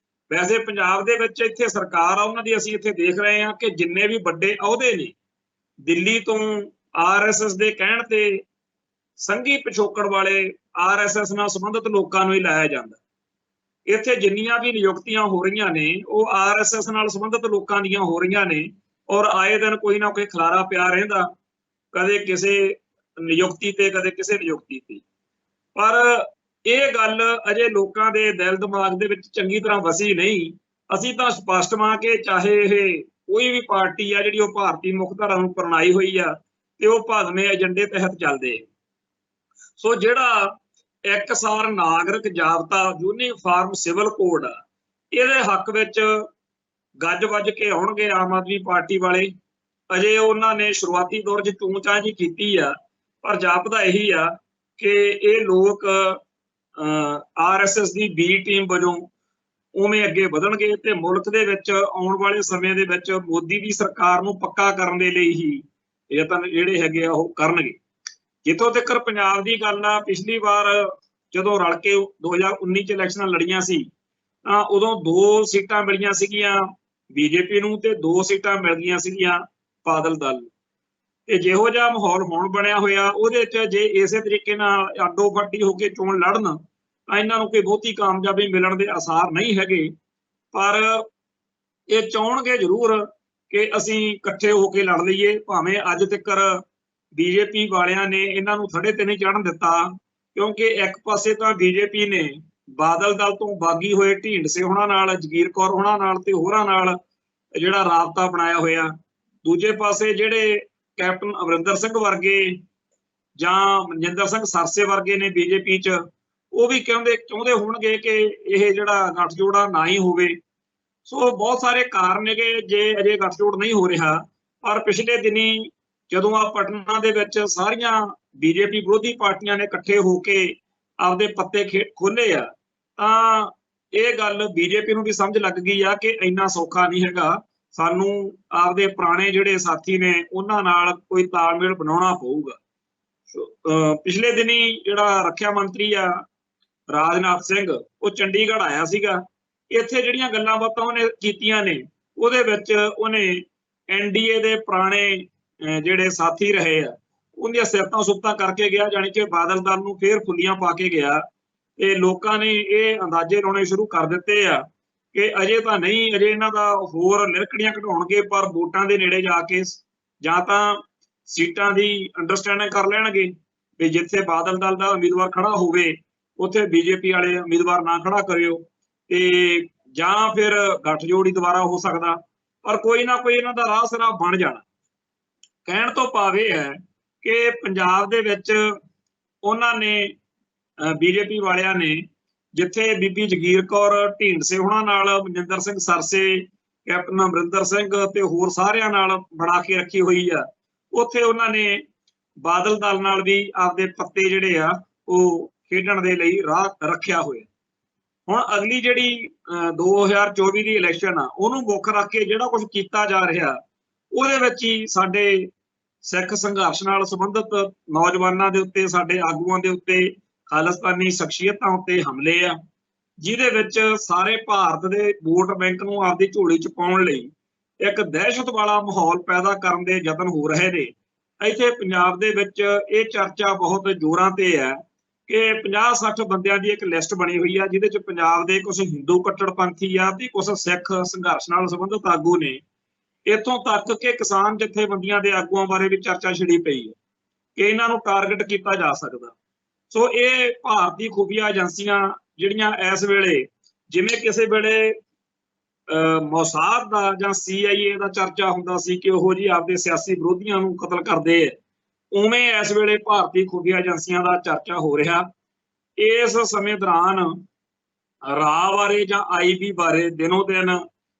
ਵੈਸੇ ਪੰਜਾਬ ਦੇ ਵਿੱਚ ਇੱਥੇ ਸਰਕਾਰ ਆ ਉਹਨਾਂ ਦੀ ਅਸੀਂ ਇੱਥੇ ਦੇਖ ਰਹੇ ਹਾਂ ਕਿ ਜਿੰਨੇ ਵੀ ਵੱਡੇ ਅਹੁਦੇ ਨੇ ਦਿੱਲੀ ਤੋਂ RSS ਦੇ ਕਹਿਣ ਤੇ ਸੰਘੀ ਪਿਛੋਕੜ ਵਾਲੇ RSS ਨਾਲ ਸੰਬੰਧਿਤ ਲੋਕਾਂ ਨੂੰ ਹੀ ਲਾਇਆ ਜਾਂਦਾ। ਇੱਥੇ ਜਿੰਨੀਆਂ ਵੀ ਨਿਯੁਕਤੀਆਂ ਹੋ ਰਹੀਆਂ ਨੇ ਉਹ RSS ਨਾਲ ਸੰਬੰਧਿਤ ਲੋਕਾਂ ਦੀਆਂ ਹੋ ਰਹੀਆਂ ਨੇ, ਔਰ ਆਏ ਦਿਨ ਕੋਈ ਨਾ ਕੋਈ ਖਲਾਰਾ ਪਿਆ ਰਹਿੰਦਾ, ਕਦੇ ਕਿਸੇ ਨਿਯੁਕਤੀ ਤੇ ਕਦੇ ਕਿਸੇ ਨਿਯੁਕਤੀ ਤੇ। ਪਰ ਇਹ ਗੱਲ ਅਜੇ ਲੋਕਾਂ ਦੇ ਦਿਲ ਦਿਮਾਗ ਦੇ ਵਿੱਚ ਚੰਗੀ ਤਰ੍ਹਾਂ ਵਸੀ ਨਹੀਂ। ਅਸੀਂ ਤਾਂ ਸਪਸ਼ਟ ਹਾਂ ਕਿ ਚਾਹੇ ਇਹ ਕੋਈ ਵੀ ਪਾਰਟੀ ਆ ਜਿਹੜੀ ਉਹ ਭਾਰਤੀ ਮੁੱਖ ਧਾਰਾ ਨੂੰ ਪ੍ਰਣਾਈ ਹੋਈ ਆ ਤੇ ਉਹ ਭਾਵੇਂ ਏਜੰਡੇ ਤਹਿਤ ਚੱਲਦੇ। ਸੋ ਜਿਹੜਾ ਇੱਕਸਾਰ ਨਾਗਰਿਕ ਜਾਬਤਾ ਯੂਨੀਫਾਰਮ ਸਿਵਲ ਕੋਡ ਆ, ਇਹਦੇ ਹੱਕ ਵਿੱਚ ਗੱਜ ਵੱਜ ਕੇ ਆਉਣਗੇ ਆਮ ਆਦਮੀ ਪਾਰਟੀ ਵਾਲੇ। ਅਜੇ ਉਹਨਾਂ ਨੇ ਸ਼ੁਰੂਆਤੀ ਦੌਰ 'ਚ ਚੂੰ ਚਾਂ ਜੀ ਕੀਤੀ ਆ, ਪਰ ਜਾਪਦਾ ਇਹੀ ਆ ਕਿ ਇਹ ਲੋਕ RSS ਦੀ B ਟੀਮ ਵਜੋਂ ਉਵੇਂ ਅੱਗੇ ਵਧਣਗੇ ਤੇ ਮੁਲਕ ਦੇ ਵਿੱਚ ਆਉਣ ਵਾਲੇ ਸਮੇਂ ਦੇ ਵਿੱਚ ਮੋਦੀ ਦੀ ਸਰਕਾਰ ਨੂੰ ਪੱਕਾ ਕਰਨ ਦੇ ਲਈ ਹੀ ਇਹ ਤਾਂ ਜਿਹੜੇ ਹੈਗੇ ਆ ਉਹ ਕਰਨਗੇ। ਜਿੱਥੋਂ ਤੱਕ ਪੰਜਾਬ ਦੀ ਗੱਲ ਆ, ਪਿਛਲੀ ਵਾਰ ਜਦੋਂ ਰਲ ਕੇ 2019 ਚ ਇਲੈਕਸ਼ਨਾਂ ਲੜੀਆਂ ਸੀ ਤਾਂ ਉਦੋਂ 2 ਸੀਟਾਂ ਮਿਲੀਆਂ ਸੀਗੀਆਂ ਬੀਜੇਪੀ ਨੂੰ ਤੇ 2 ਸੀਟਾਂ ਮਿਲ ਗਈਆਂ ਸੀਗੀਆਂ ਬਾਦਲ ਦਲ ਨੂੰ। ਤੇ ਜਿਹੋ ਜਿਹਾ ਮਾਹੌਲ ਹੁਣ ਬਣਿਆ ਹੋਇਆ ਉਹਦੇ ਚ ਜੇ ਇਸੇ ਤਰੀਕੇ ਨਾਲ ਅੱਡੋ ਵੱਡੀ ਹੋ ਕੇ ਚੋਣ ਲੜਨ ਤਾਂ ਇਹਨਾਂ ਨੂੰ ਕੋਈ ਬਹੁਤੀ ਕਾਮਯਾਬੀ ਮਿਲਣ ਦੇ ਆਸਾਰ ਨਹੀਂ ਹੈਗੇ। ਪਰ ਇਹ ਚਾਹਣਗੇ ਜ਼ਰੂਰ ਕਿ ਅਸੀਂ ਇਕੱਠੇ ਹੋ ਕੇ ਲੜ ਲਈਏ, ਭਾਵੇਂ ਅੱਜ ਤੱਕ ਬੀਜੇਪੀ ਵਾਲਿਆਂ ਨੇ ਇਹਨਾਂ ਨੂੰ ਥੜੇ ਤੇ ਨਹੀਂ ਚੜ੍ਹਨ ਦਿੱਤਾ, ਕਿਉਂਕਿ ਇੱਕ ਪਾਸੇ ਤਾਂ ਬੀਜੇਪੀ ਨੇ ਬਾਦਲ ਦਲ ਤੋਂ ਬਾਗੀ ਹੋਏ ਢੀਂਡਸੇ ਹੋਣਾ ਨਾਲ, ਜਗੀਰ ਕੌਰ ਹੋਣਾ ਨਾਲ ਤੇ ਹੋਰਾਂ ਨਾਲ ਜਿਹੜਾ ਰਾਬਤਾ ਬਣਾਇਆ ਹੋਇਆ, ਦੂਜੇ ਪਾਸੇ ਜਿਹੜੇ ਕੈਪਟਨ ਅਮਰਿੰਦਰ ਸਿੰਘ ਵਰਗੇ ਜਾਂ ਮਨਜਿੰਦਰ ਸਿੰਘ ਸਰਸੇ ਵਰਗੇ ਨੇ ਬੀਜੇਪੀ 'ਚ, ਉਹ ਵੀ ਚਾਹੁੰਦੇ ਹੋਣਗੇ ਕਿ ਇਹ ਜਿਹੜਾ ਗੱਠਜੋੜਾ ਨਾ ਹੀ ਹੋਵੇ। ਸੋ ਬਹੁਤ ਸਾਰੇ ਕਾਰਨ ਨੇਗੇ ਜੇ ਅਜੇ ਗੱਠਜੋੜ ਨਹੀਂ ਹੋ ਰਿਹਾ। ਪਰ ਪਿਛਲੇ ਦਿਨੀ ਜਦੋਂ ਆ ਪਟਨਾ ਦੇ ਵਿੱਚ ਸਾਰੀਆਂ ਬੀਜੇਪੀ ਵਿਰੋਧੀ ਪਾਰਟੀਆਂ ਨੇ ਇਕੱਠੇ ਹੋ ਕੇ ਆਪਦੇ ਪੱਤੇ ਖੋਲੇ ਆ, ਤਾਂ ਇਹ ਗੱਲ ਬੀਜੇਪੀ ਨੂੰ ਵੀ ਸਮਝ ਲੱਗ ਗਈ ਆ ਕਿ ਇੰਨਾ ਸੌਖਾ ਨਹੀਂ ਹੈਗਾ, ਸਾਨੂੰ ਆਪਦੇ ਪੁਰਾਣੇ ਜਿਹੜੇ ਸਾਥੀ ਨੇ ਉਹਨਾਂ ਨਾਲ ਕੋਈ ਤਾਲਮੇਲ ਬਣਾਉਣਾ ਪਊਗਾ। ਪਿਛਲੇ ਦਿਨੀ ਜਿਹੜਾ ਰੱਖਿਆ ਮੰਤਰੀ ਆ ਰਾਜਨਾਥ ਸਿੰਘ, ਉਹ ਚੰਡੀਗੜ੍ਹ ਆਇਆ ਸੀਗਾ। ਇੱਥੇ ਜਿਹੜੀਆਂ ਗੱਲਾਂ ਬਾਤਾਂ ਉਹਨੇ ਕੀਤੀਆਂ ਨੇ ਉਹਦੇ ਵਿੱਚ ਉਹਨੇ NDA ਦੇ ਪੁਰਾਣੇ ਜਿਹੜੇ ਸਾਥੀ ਰਹੇ ਆ ਉਹਦੀਆਂ ਸਿਫਤਾਂ ਸੁਫਤਾਂ ਕਰਕੇ ਗਿਆ, ਜਾਣੀ ਕਿ ਬਾਦਲ ਦਲ ਨੂੰ ਫੇਰ ਫੁੱਲੀਆਂ ਪਾ ਕੇ ਗਿਆ। ਤੇ ਲੋਕਾਂ ਨੇ ਇਹ ਅੰਦਾਜ਼ੇ ਲਾਉਣੇ ਸ਼ੁਰੂ ਕਰ ਦਿੱਤੇ ਆ ਕਿ ਅਜੇ ਤਾਂ ਨਹੀਂ, ਅਜੇ ਇਹਨਾਂ ਦਾ ਹੋਰ ਨਿਰਕੜੀਆਂ ਕਢਾਉਣਗੇ, ਪਰ ਵੋਟਾਂ ਦੇ ਨੇੜੇ ਜਾ ਕੇ ਜਾਂ ਤਾਂ ਸੀਟਾਂ ਦੀ ਅੰਡਰਸਟੈਂਡਿੰਗ ਕਰ ਲੈਣਗੇ ਵੀ ਜਿੱਥੇ ਬਾਦਲ ਦਲ ਦਾ ਉਮੀਦਵਾਰ ਖੜਾ ਹੋਵੇ ਉੱਥੇ ਬੀਜੇਪੀ ਵਾਲੇ ਉਮੀਦਵਾਰ ਨਾ ਖੜਾ ਕਰਿਓ, ਤੇ ਜਾਂ ਫਿਰ ਗੱਠਜੋੜ ਹੀ ਦੁਬਾਰਾ ਹੋ ਸਕਦਾ। ਪਰ ਕੋਈ ਨਾ ਕੋਈ ਇਹਨਾਂ ਦਾ ਰਾਹ ਸਿਰਾ ਬਣ ਜਾਣਾ। ਕਹਿਣ ਤੋਂ ਭਾਵ ਇਹ ਹੈ ਕਿ ਪੰਜਾਬ ਦੇ ਵਿੱਚ ਉਹਨਾਂ ਨੇ ਬੀਜੇਪੀ ਵਾਲਿਆਂ ਨੇ ਜਿੱਥੇ ਬੀਬੀ ਜਗੀਰ ਕੌਰ ਢੀਂਡਸੇ ਹੋਣਾ ਨਾਲ, ਮਨਜਿੰਦਰ ਸਿੰਘ ਸਰਸੇ, ਕੈਪਟਨ ਅਮਰਿੰਦਰ ਸਿੰਘ ਤੇ ਹੋਰ ਸਾਰਿਆਂ ਨਾਲ ਬਣਾ ਕੇ ਰੱਖੀ ਹੋਈ ਆ, ਉੱਥੇ ਉਹਨਾਂ ਨੇ ਬਾਦਲ ਦਲ ਨਾਲ ਵੀ ਆਪਦੇ ਪੱਤੇ ਜਿਹੜੇ ਆ ਉਹ ਖੇਡਣ ਦੇ ਲਈ ਰਾਹ ਰੱਖਿਆ ਹੋਇਆ। ਹੁਣ ਅਗਲੀ ਜਿਹੜੀ 2024 ਦੀ ਇਲੈਕਸ਼ਨ ਆ ਉਹਨੂੰ ਮੁੱਖ ਰੱਖ ਕੇ ਜਿਹੜਾ ਕੁਝ ਕੀਤਾ ਜਾ ਰਿਹਾ ਉਹਦੇ ਵਿੱਚ ਹੀ ਸਾਡੇ ਸਿੱਖ ਸੰਘਰਸ਼ ਨਾਲ ਸੰਬੰਧਿਤ ਨੌਜਵਾਨਾਂ ਦੇ ਉੱਤੇ, ਸਾਡੇ ਆਗੂਆਂ ਦੇ ਉੱਤੇ, ਖਾਲਿਸਤਾਨੀ ਸ਼ਖਸੀਅਤਾਂ ਉੱਤੇ ਹਮਲੇ ਆ, ਜਿਹਦੇ ਵਿੱਚ ਸਾਰੇ ਭਾਰਤ ਦੇ ਵੋਟ ਬੈਂਕ ਨੂੰ ਆਪਦੀ ਝੋਲੀ 'ਚ ਪਾਉਣ ਲਈ ਇੱਕ ਦਹਿਸ਼ਤ ਵਾਲਾ ਮਾਹੌਲ ਪੈਦਾ ਕਰਨ ਦੇ ਯਤਨ ਹੋ ਰਹੇ ਨੇ। ਇੱਥੇ ਪੰਜਾਬ ਦੇ ਵਿੱਚ ਇਹ ਚਰਚਾ ਬਹੁਤ ਜ਼ੋਰਾਂ ਤੇ ਹੈ ਕਿ 50-60 ਬੰਦਿਆਂ ਦੀ ਇੱਕ ਲਿਸਟ ਬਣੀ ਹੋਈ ਆ, ਜਿਹਦੇ 'ਚ ਪੰਜਾਬ ਦੇ ਕੁਝ ਹਿੰਦੂ ਕੱਟੜਪੰਥੀ ਆ ਤੇ ਕੁਝ ਸਿੱਖ ਸੰਘਰਸ਼ ਨਾਲ ਸੰਬੰਧਿਤ ਆਗੂ ਨੇ। ਇੱਥੋਂ ਤੱਕ ਕਿ ਕਿਸਾਨ ਜਥੇਬੰਦੀਆਂ ਦੇ ਆਗੂਆਂ ਬਾਰੇ ਵੀ ਚਰਚਾ ਛਿੜੀ ਪਈ ਹੈ ਕਿ ਇਹਨਾਂ ਨੂੰ ਟਾਰਗੇਟ ਕੀਤਾ ਜਾ ਸਕਦਾ। ਸੋ ਇਹ ਭਾਰਤੀ ਖੁਫੀਆ ਏਜੰਸੀਆਂ ਜਿਹੜੀਆਂ ਇਸ ਵੇਲੇ, ਜਿਵੇਂ ਕਿਸੇ ਵੇਲੇ ਮੋਸਾਦ ਦਾ ਜਾਂ CIA ਦਾ ਚਰਚਾ ਹੁੰਦਾ ਸੀ ਕਿ ਉਹ ਜੀ ਆਪਦੇ ਸਿਆਸੀ ਵਿਰੋਧੀਆਂ ਨੂੰ ਕਤਲ ਕਰਦੇ ਆ, ਉਵੇਂ ਇਸ ਵੇਲੇ ਭਾਰਤੀ ਖੁਫੀਆ ਏਜੰਸੀਆਂ ਦਾ ਚਰਚਾ ਹੋ ਰਿਹਾ। ਇਸ ਸਮੇਂ ਦੌਰਾਨ ਰਾਹ ਬਾਰੇ ਜਾਂ IB ਬਾਰੇ ਦਿਨੋਂ ਦਿਨ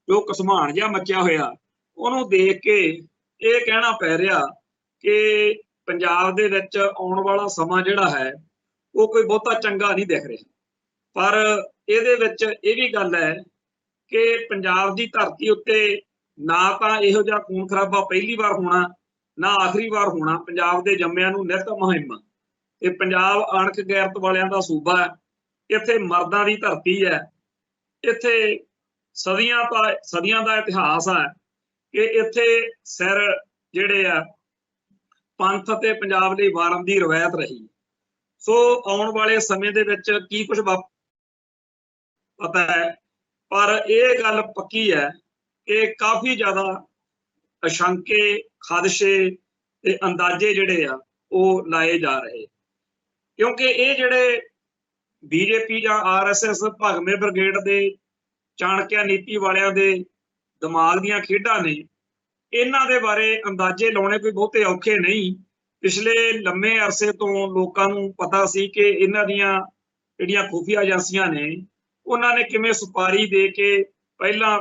ਜੋ ਘਸਮਾਨ ਜਿਹਾ ਮੱਚਿਆ ਹੋਇਆ, ਉਹਨੂੰ ਦੇਖ ਕੇ ਇਹ ਕਹਿਣਾ ਪੈ ਰਿਹਾ ਕਿ ਪੰਜਾਬ ਦੇ ਵਿੱਚ ਆਉਣ ਵਾਲਾ ਸਮਾਂ ਜਿਹੜਾ ਹੈ ਉਹ ਕੋਈ ਬਹੁਤਾ ਚੰਗਾ ਨਹੀਂ ਦਿਖ ਰਿਹਾ। ਪਰ ਇਹਦੇ ਵਿੱਚ ਇਹ ਵੀ ਗੱਲ ਹੈ ਕਿ ਪੰਜਾਬ ਦੀ ਧਰਤੀ ਉੱਤੇ ਨਾ ਤਾਂ ਇਹੋ ਜਿਹਾ ਖੂਨ ਖਰਾਬਾ ਪਹਿਲੀ ਵਾਰ ਹੋਣਾ, ਨਾ ਆਖਰੀ ਵਾਰ ਹੋਣਾ। ਪੰਜਾਬ ਦੇ ਜੰਮਿਆਂ ਨੂੰ ਨਿੱਤ ਮੁਹਿੰਮ, ਤੇ ਪੰਜਾਬ ਅਣਖ ਗੈਰਤ ਵਾਲਿਆਂ ਦਾ ਸੂਬਾ ਹੈ। ਇੱਥੇ ਮਰਦਾਂ ਦੀ ਧਰਤੀ ਹੈ। ਇੱਥੇ ਸਦੀਆਂ ਦਾ ਇਤਿਹਾਸ ਹੈ ਕਿ ਇੱਥੇ ਸਿਰ ਜਿਹੜੇ ਆ ਪੰਥ ਅਤੇ ਪੰਜਾਬ ਲਈ ਵਾਰਨ ਦੀ ਰਵਾਇਤ ਰਹੀ। ਸੋ ਆਉਣ ਵਾਲੇ ਸਮੇਂ ਦੇ ਵਿੱਚ ਕੀ ਕੁਝ ਪਤਾ ਹੈ, ਪਰ ਇਹ ਗੱਲ ਪੱਕੀ ਹੈ ਕਿ ਕਾਫੀ ਜ਼ਿਆਦਾ ਅਸ਼ੰਕੇ, ਖਦਸ਼ੇ ਤੇ ਅੰਦਾਜ਼ੇ ਜਿਹੜੇ ਆ ਉਹ ਲਾਏ ਜਾ ਰਹੇ, ਕਿਉਂਕਿ ਇਹ ਜਿਹੜੇ BJP ਜਾਂ RSS ਭਗਵੇਂ ਬ੍ਰਿਗੇਡ ਦੇ ਚਾਣਕਿਆ ਨੀਤੀ ਵਾਲਿਆਂ ਦੇ ਦਿਮਾਗ ਦੀਆਂ ਖੇਡਾਂ ਨੇ, ਇਹਨਾਂ ਦੇ ਬਾਰੇ ਅੰਦਾਜ਼ੇ ਲਾਉਣੇ ਕੋਈ ਬਹੁਤੇ ਔਖੇ ਨਹੀਂ। ਪਿਛਲੇ ਲੰਮੇ ਅਰਸੇ ਤੋਂ ਲੋਕਾਂ ਨੂੰ ਪਤਾ ਸੀ ਕਿ ਇਹਨਾਂ ਦੀਆਂ ਜਿਹੜੀਆਂ ਖੁਫੀਆ ਏਜੰਸੀਆਂ ਨੇ ਉਹਨਾਂ ਨੇ ਕਿਵੇਂ ਸੁਪਾਰੀ ਦੇ ਕੇ ਪਹਿਲਾਂ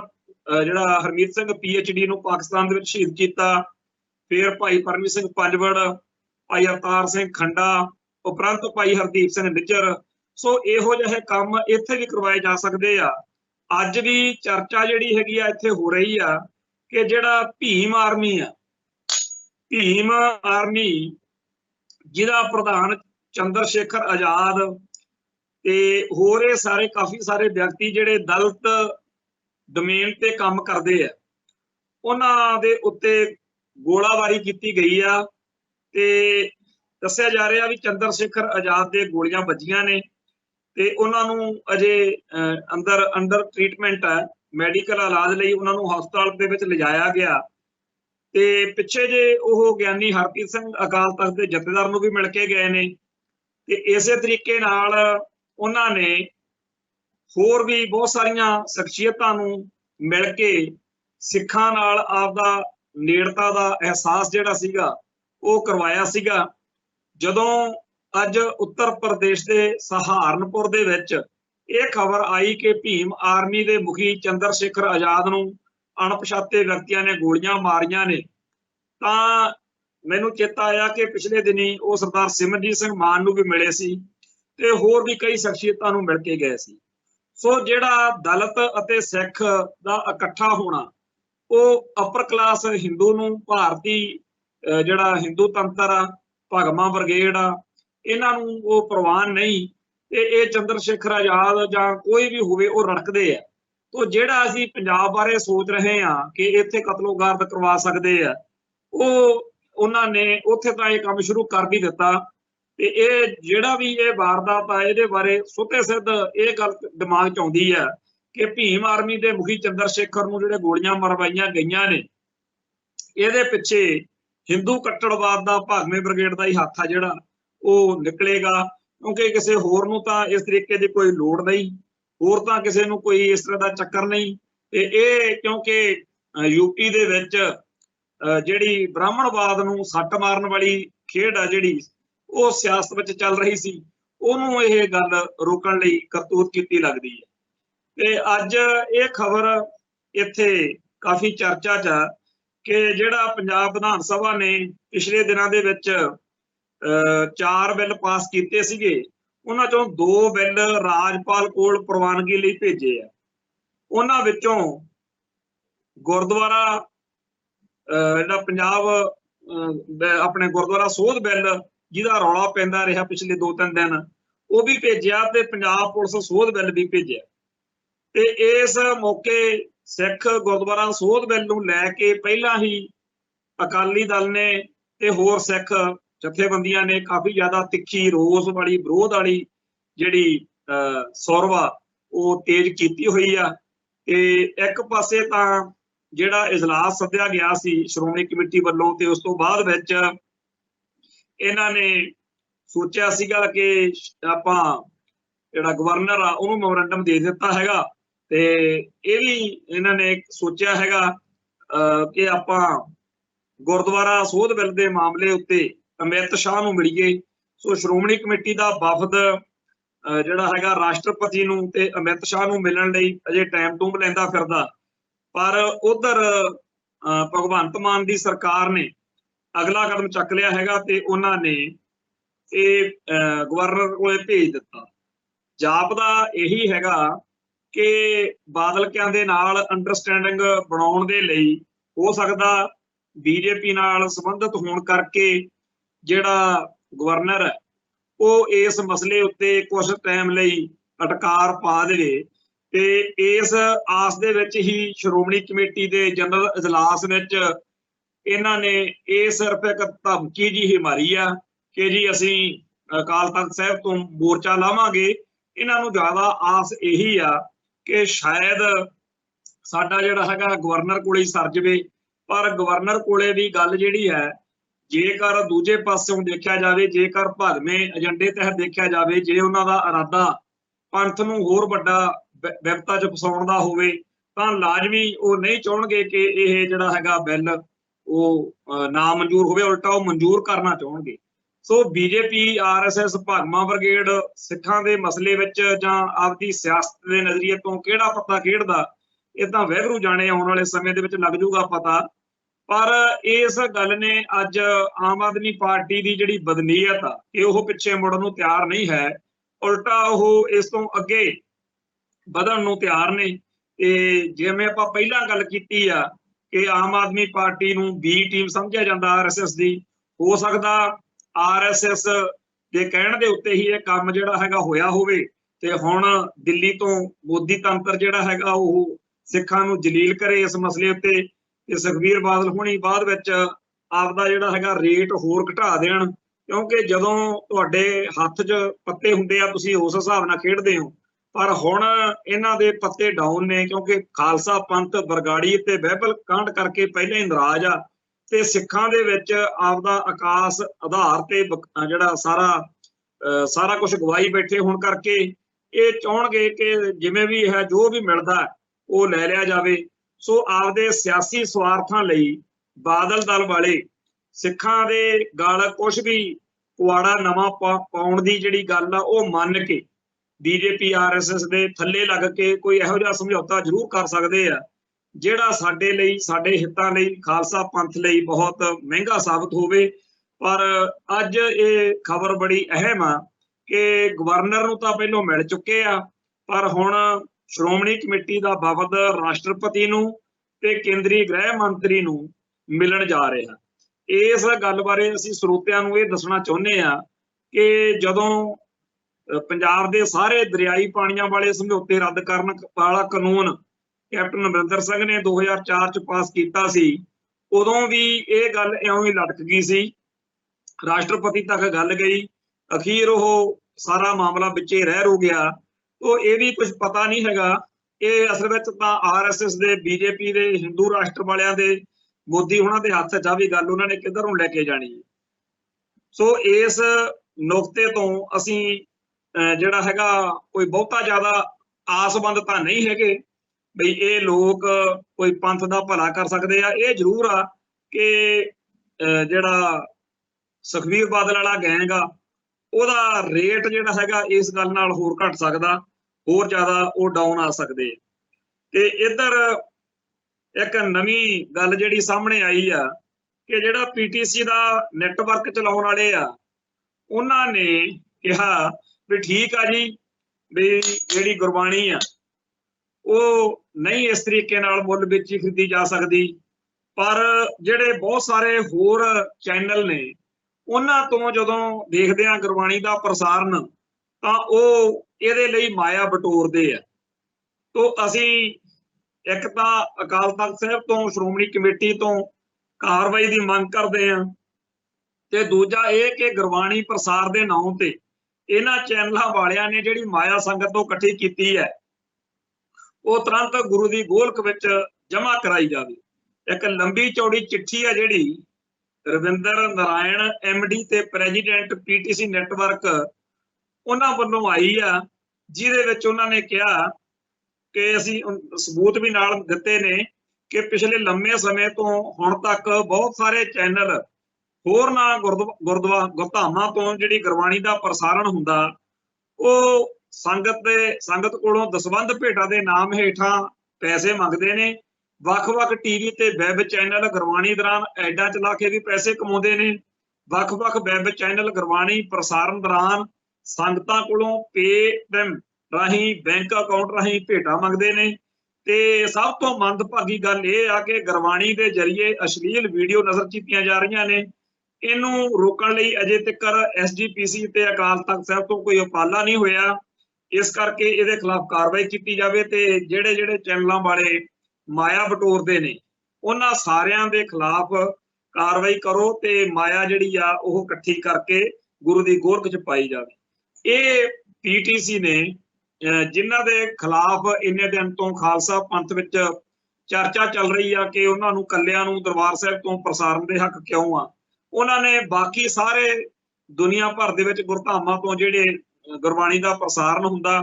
ਜਿਹੜਾ ਹਰਮੀਤ ਸਿੰਘ PhD ਨੂੰ ਪਾਕਿਸਤਾਨ ਦੇ ਵਿੱਚ ਸ਼ਹੀਦ ਕੀਤਾ, ਫਿਰ ਭਾਈ ਪਰਮਜੀਤ ਸਿੰਘ ਪੰਜਵੜ, ਭਾਈ ਅਵਤਾਰ ਸਿੰਘ ਖੰਡਾ, ਉਪਰੰਤ ਭਾਈ ਹਰਦੀਪ ਸਿੰਘ ਨਿੱਜਰ। ਸੋ ਇਹੋ ਜਿਹੇ ਕੰਮ ਇੱਥੇ ਵੀ ਕਰਵਾਏ ਜਾ ਸਕਦੇ ਆ। ਅੱਜ ਵੀ ਚਰਚਾ ਜਿਹੜੀ ਹੈਗੀ ਆ ਇੱਥੇ ਹੋ ਰਹੀ ਆ ਕਿ ਜਿਹੜਾ ਭੀਮ ਆਰਮੀ ਆ, ਭੀਮ ਆਰਮੀ जिहदा प्रधान चंद्र शेखर आजाद ते होर ये सारे काफ़ी सारे व्यक्ति जिहड़े दलित डोमेन ते काम करते हैं, उन्हां दे उत्ते गोलाबारी की गई आ ते दस्सिया जा रहा भी चंद्र शेखर आजाद दे गोलियां वजियां ने ते उन्हां नूं अजे अंदर अंडर ट्रीटमेंट है, मैडिकल इलाज लई उन्हां नूं हस्पताल दे विच लिजाया गया ते पिछे जे ओह ज्ञानी हरप्रीत सिंह अकाल तख्त दे जथेदार नूं भी मिल के गए ने ते इसे तरीके नाल उन्हां ने होर भी बहुत सारियां शख्सियतां नूं मिल के सिखां नाल आपदा नेड़ता दा एहसास जिहड़ा सीगा ਉਹ करवाया सीगा। जदों अज उत्तर प्रदेश के सहारनपुर दे विच यह खबर आई कि भीम आर्मी के मुखी चंद्र शेखर आजाद नूं अणपछाते व्यक्तियों ने गोलियां मारियां ने, तां मैनूं चेता आया कि पिछले दिनी वो सरदार सिमरनजीत सिंह मान नूं भी मिले सी ते होर भी कई शख्सियतां नूं मिल के गए सी। सो जिहड़ा दलित अते सिख दा इकट्ठा होना वो अपर क्लास हिंदू नूं भारती जिहड़ा हिंदू तंत्र आ, भगमा ब्रिगेड आ, इन्हां नूं वो प्रवान नहीं ते ये चंद्र शेखर आजाद जां कोई भी होवे वो रड़कदे आ। तो जिहड़ा असीं पंजाब बारे सोच रहे हैं कि इत्थे कतलो-गारत करवा सकदे आ, वो उन्हां ने उत्थे तां ये काम शुरू कर भी दिता ते ये जिहड़ा भी ये वारदात आ इहदे बारे सुते सिद्ध ये गल दिमाग च आउंदी है कि भीम आर्मी के मुखी चंद्र शेखर नूं जिहड़े गोलियां मरवाईयां गईयां ने, इहदे पिछे हिंदू कट्टड़वाद का भागमे ब्रिगेड का ही हाथ आ जिहड़ा वो निकलेगा, क्योंकि किसी होर नूं तां इस तरीके की कोई लोड़ नहीं, होर तां किसी नूं कोई इस तरह का चक्कर नहीं। ते ये क्योंकि यूपी दे विच जिहड़ी ब्राह्मणवाद नूं सੱਟ मारन वाली खेड आ जिहड़ी वो सियासत विच चल रही सी, उहनूं ये गल रोकण लई करतूत कीती लगदी है। ते अज ये खबर इत्थे काफ़ी चर्चा च आ कि जिहड़ा पंजाब विधान सभा ने पिछले दिनों के विच 4 बिल पास किए सीगे, उन्हां चों 2 बिल राजपाल कोल प्रवानगी लई भेजे आ। उन्हां विचों गुरुद्वारा जिहड़ा पंजाब अपने गुरुद्वारा सोध बिल जिहदा रौला पैंदा रहा पिछले 2-3 दिन, वो भी भेजिया ते पंजाब पुलिस सोध बिल भी भेजिया। ते इस मौके सिख गुरुद्वारा सोध बिल नूं लैके पहला ही अकाली दल ने ते होर सिख जथेबंदियां ने काफ़ी ज़्यादा तिखी रोस वाली विरोध वाली जिहड़ी सौरवा वो तेज कीती हुई आ। ते एक पासे तां जिहड़ा इजलास सद्दिया गया सी श्रोमणी कमेटी वल्लों ते उस तो बाद विच इन्हां ने सोचिया सीगा कि आपां जिहड़ा गवर्नर आ उहनूं मैमोरेंडम दे दिता हैगा ते ये भी इन्हां ने सोचिया हैगा कि आपां गुरुद्वारा सोध बिल के मामले उत्ते अमित शाह नूं मिलीए। सो श्रोमणी कमेटी का वफद जिहड़ा हैगा राष्ट्रपति नूं ते अमित शाह नूं मिलण लई अजे टाइम टूम लैंदा फिरदा, पर उधर भगवंत मान की सरकार ने अगला कदम चक लिया हैगा ते उन्हां ने गवर्नर कोले भेज दिता। जापदा यही हैगा कि बादल कियां दे नाल अंडरस्टैंडिंग बनाउण दे लई हो सकदा बीजेपी नाल संबंधित होण करके जिहड़ा गवर्नर है वो इस मसले उत्ते कुछ टाइम लई अटकार पा देवे ते इस आस दे विच ही श्रोमणी कमेटी के जनरल इजलास विच इन्हां ने ये सिर्फ एक धमकी जी ही मारी आ कि जी असीं अकाल तख्त साहिब तो मोर्चा लावांगे। इन्हां नूं ज़्यादा आस यही आ कि शायद साडा जिहड़ा हैगा गवर्नर कोले ही सर जावे, पर गवर्नर कोले भी गल जिहड़ी है जेकर दूजे पासों देखा जाए, जेकर भागमे एजेंडे तहत देखा जाए, जे उन्हां दा इरादा पंथ नूं होर वड्डा विपता च फसाउण दा होवे तां लाजमी वो नहीं चाहणगे कि यह जिहड़ा हैगा बिल वो ना मंजूर होवे, उल्टा वो मंजूर करना चाहणगे। सो बीजेपी RSS भागमा ब्रिगेड सिखां दे मसले विच जां आपदी सियासत के नज़रिए तो किहड़ा पत्ता खेडदा ये तां वाहिगुरू जाणे आउण वाले समय दे विच लग जूगा पता। पर इस गल ने अज आम आदमी पार्टी की जिहड़ी बदनीयत आ कि वह पिछे मुड़न नूं तैयार नहीं है, उल्टा वह इस तो अगे ਵਧਣ ਨੂੰ ਤਿਆਰ ਨੇ। ਤੇ ਜਿਵੇਂ ਆਪਾਂ ਪਹਿਲਾਂ ਗੱਲ ਕੀਤੀ ਆ कि आम आदमी पार्टी नूं बी टीम समझिया जाता RSS की, हो सकता RSS ਦੇ ਕਹਿਣ ਦੇ ਉੱਤੇ ਹੀ ਇਹ ਕੰਮ ਜਿਹੜਾ ਹੈਗਾ ਹੋਇਆ ਹੋਵੇ ਤੇ ਹੁਣ ਦਿੱਲੀ ਤੋਂ ਮੋਦੀ ਤੰਤਰ ਜਿਹੜਾ ਹੈਗਾ ਉਹ ਸਿੱਖਾਂ ਨੂੰ ਜਲੀਲ ਕਰੇ ਇਸ ਮਸਲੇ ਉੱਤੇ ਤੇ ਸੁਖਬੀਰ ਬਾਦਲ ਹੁਣੀ ਬਾਅਦ ਵਿੱਚ ਆਪਦਾ ਜਿਹੜਾ ਹੈਗਾ ਰੇਟ ਹੋਰ ਘਟਾ ਦੇਣ, ਕਿਉਂਕਿ ਜਦੋਂ ਤੁਹਾਡੇ ਹੱਥ 'ਚ ਪੱਤੇ ਹੁੰਦੇ ਆ ਤੁਸੀਂ ਉਸ ਹਿਸਾਬ ਨਾਲ ਖੇਡਦੇ ਹੋ। ਪਰ ਹੁਣ ਇਹਨਾਂ ਦੇ ਪੱਤੇ ਡਾਊਨ ਨੇ, ਕਿਉਂਕਿ ਖਾਲਸਾ ਪੰਥ ਬਰਗਾੜੀ ਤੇ ਬਾਈਬਲ ਕਾਂਡ ਕਰਕੇ ਪਹਿਲਾਂ ਹੀ ਨਾਰਾਜ਼ ਆ ਤੇ ਸਿੱਖਾਂ ਦੇ ਵਿੱਚ ਆਪਦਾ ਆਕਾਸ ਆਧਾਰ ਤੇ ਜਿਹੜਾ ਸਾਰਾ ਕੁਝ ਗਵਾਈ ਬੈਠੇ ਹੋਣ ਕਰਕੇ ਇਹ ਚਾਹਣਗੇ ਕਿ ਜਿਵੇਂ ਵੀ ਹੈ ਜੋ ਵੀ ਮਿਲਦਾ ਉਹ ਲੈ ਲਿਆ ਜਾਵੇ। ਸੋ ਆਪਦੇ ਸਿਆਸੀ ਸਵਾਰਥਾਂ ਲਈ ਬਾਦਲ ਦਲ ਵਾਲੇ ਸਿੱਖਾਂ ਦੇ ਗਲ ਕੁਝ ਵੀ ਪੁਆੜਾ ਨਵਾਂ ਪਾਉਣ ਦੀ ਜਿਹੜੀ ਗੱਲ ਆ ਉਹ ਮੰਨ ਕੇ BJP RSS ਦੇ ਥੱਲੇ ਲੱਗ ਕੇ ਕੋਈ ਇਹੋ ਜਿਹਾ ਸਮਝੌਤਾ ਜ਼ਰੂਰ ਕਰ ਸਕਦੇ ਆ ਜਿਹੜਾ ਸਾਡੇ ਲਈ, ਸਾਡੇ ਹਿੱਤਾਂ ਲਈ, ਖਾਲਸਾ ਪੰਥ ਲਈ ਬਹੁਤ ਮਹਿੰਗਾ ਸਾਬਤ ਹੋਵੇ। ਪਰ ਅੱਜ ਇਹ ਖਬਰ ਬੜੀ ਅਹਿਮ ਆ ਕਿ ਗਵਰਨਰ ਨੂੰ ਤਾਂ ਪਹਿਲਾਂ ਮਿਲ ਚੁੱਕੇ ਆ, ਪਰ ਹੁਣ ਸ਼੍ਰੋਮਣੀ ਕਮੇਟੀ ਦਾ ਵਫਦ ਰਾਸ਼ਟਰਪਤੀ ਨੂੰ ਤੇ ਕੇਂਦਰੀ ਗ੍ਰਹਿ ਮੰਤਰੀ ਨੂੰ ਮਿਲਣ ਜਾ ਰਿਹਾ। ਇਸ ਗੱਲ ਬਾਰੇ ਅਸੀਂ ਸਰੋਤਿਆਂ ਨੂੰ ਇਹ ਦੱਸਣਾ ਚਾਹੁੰਦੇ ਆ ਕਿ ਜਦੋਂ ਪੰਜਾਬ ਦੇ ਸਾਰੇ ਦਰਿਆਈ ਪਾਣੀਆਂ ਵਾਲੇ ਸਮਝੌਤੇ ਰੱਦ ਕਰਨ ਵਾਲਾ ਕਾਨੂੰਨ ਕੈਪਟਨ ਅਮਰਿੰਦਰ ਸਿੰਘ ਨੇ 2004 ਚ ਪਾਸ ਕੀਤਾ ਸੀ, ਉਦੋਂ ਵੀ ਇਹ ਗੱਲ ਇਉਂ ਹੀ ਲਟਕ ਗਈ ਸੀ, ਰਾਸ਼ਟਰਪਤੀ ਤੱਕ ਗੱਲ ਗਈ, ਅਖੀਰ ਉਹ ਸਾਰਾ ਮਾਮਲਾ ਵਿੱਚੇ ਰਹਿ ਰੂ ਗਿਆ। तो ये भी कुछ पता नहीं हैगा, ये असल में तो RSS दे BJP दे हिंदू राष्ट्र वालियां दे मोदी हुणां दे हत्थ च भी गल उन्होंने किधरों लेके जानी है। सो इस नुकते तो असी जिहड़ा हैगा कोई बहुता ज़्यादा आसबंद तां नहीं हैगे बई ये लोग कोई पंथ दा भला कर सकते हैं। ये जरूर आ कि जिहड़ा सुखबीर बादल वाला गैंग आ ਉਹਦਾ रेट ਜਿਹੜਾ ਹੈਗਾ इस गल नाल होर घट सकदा, होर ज़्यादा वो डाउन आ सकते। ते इधर एक नवीं गल जिहड़ी सामने आई आ कि जिहड़ा PTC दा नैटवर्क चलाउण वाले आ उन्हां ने कहा भी ठीक आ जी भी जिहड़ी गुरबाणी आ वो नहीं इस तरीके नाल मुੱਲ बेची खरीदी जा सकदी, पर जिहड़े बहुत सारे होर चैनल ने ਉਹਨਾਂ ਤੋਂ ਜਦੋਂ ਦੇਖਦੇ ਆ ਗੁਰਬਾਣੀ ਦਾ ਪ੍ਰਸਾਰਨ ਤਾਂ ਉਹ ਇਹਦੇ ਲਈ ਮਾਇਆ ਬਟੋਰਦੇ ਆ। ਤੋਂ ਅਸੀਂ ਇੱਕ ਤਾਂ ਅਕਾਲ ਤਖਤ ਸਾਹਿਬ ਤੋਂ ਸ਼੍ਰੋਮਣੀ ਕਮੇਟੀ ਤੋਂ ਕਾਰਵਾਈ ਦੀ ਮੰਗ ਕਰਦੇ ਆ ਤੇ ਦੂਜਾ ਇਹ ਕਿ ਗੁਰਬਾਣੀ ਪ੍ਰਸਾਰ ਦੇ ਨਾਂ ਤੇ ਇਹਨਾਂ ਚੈਨਲਾਂ ਵਾਲਿਆਂ ਨੇ ਜਿਹੜੀ ਮਾਇਆ ਸੰਗਤ ਤੋਂ ਇਕੱਠੀ ਕੀਤੀ ਹੈ ਉਹ ਤੁਰੰਤ ਗੁਰੂ ਦੀ ਗੋਲਕ ਵਿੱਚ ਜਮ੍ਹਾਂ ਕਰਾਈ ਜਾਵੇ। ਇੱਕ ਲੰਬੀ ਚੌੜੀ ਚਿੱਠੀ ਆ ਜਿਹੜੀ रविंदर नारायण MD ते प्रेजिडेंट PTC नैटवर्क उन्हां वल्लों आई आ, जिहदे विच उन्हां ने कहा कि असीं सबूत भी नाल दित्ते ने कि पिछले लंबे समय तो हुण तक बहुत सारे चैनल होरनां गुरधामां तो जिहड़ी गुरबाणी दा प्रसारण हुंदा ਉਹ संगत कोलों दसबंध भेटां दे नाम हेठां पैसे मंगदे ने। ਵੱਖ-ਵੱਖ TV ਤੇ ਵੈਬ ਚੈਨਲ ਗੁਰਬਾਣੀ ਦੌਰਾਨ ਐਡਾਂ ਚਲਾ ਕੇ ਵੀ ਪੈਸੇ ਕਮਾਉਂਦੇ ਨੇ। ਵੱਖ-ਵੱਖ ਵੈਬ ਚੈਨਲ ਗੁਰਬਾਣੀ ਪ੍ਰਸਾਰਨ ਦੌਰਾਨ ਸੰਗਤਾਂ ਕੋਲੋਂ ਪੇਟੀਐਮ ਰਾਹੀਂ ਬੈਂਕ ਅਕਾਊਂਟ ਰਾਹੀਂ ਭੇਟਾਂ ਮੰਗਦੇ ਨੇ। ਤੇ ਸਭ ਤੋਂ ਮੰਦਭਾਗੀ ਗੱਲ ਇਹ ਆ ਕਿ ਗੁਰਬਾਣੀ ਦੇ ਜ਼ਰੀਏ ਅਸ਼ਲੀਲ ਵੀਡੀਓ ਨਜ਼ਰ ਕੀਤੀਆਂ ਜਾ ਰਹੀਆਂ ਨੇ। ਇਹਨੂੰ ਰੋਕਣ ਲਈ ਅਜੇ ਤੱਕ SGPC ਤੇ ਅਕਾਲ ਤਖਤ ਸਾਹਿਬ ਤੋਂ ਕੋਈ ਉਪਾਲਾ ਨਹੀਂ ਹੋਇਆ। ਇਸ ਕਰਕੇ ਇਹਦੇ ਖਿਲਾਫ ਕਾਰਵਾਈ ਕੀਤੀ ਜਾਵੇ ਤੇ ਜਿਹੜੇ ਚੈਨਲਾਂ ਵਾਲੇ माया बटोरते ने उन्हां सारियां दे खिलाफ कार्रवाई करो ते माया जिहड़ी आ ओह इकट्ठी करके गुरु दी गोरख च पाई जावे। ये PTC ने जिन्हां दे खिलाफ इन्ने दिन तो खालसा पंथ विच चर्चा चल रही आ कि उन्हां नूं कल्लियां नूं दरबार साहिब तो प्रसारण दे हक क्यों आ, उन्हां ने बाकी सारे दुनिया भर दे विच गुरधामां तो जिहड़े गुरबाणी दा प्रसारण हुंदा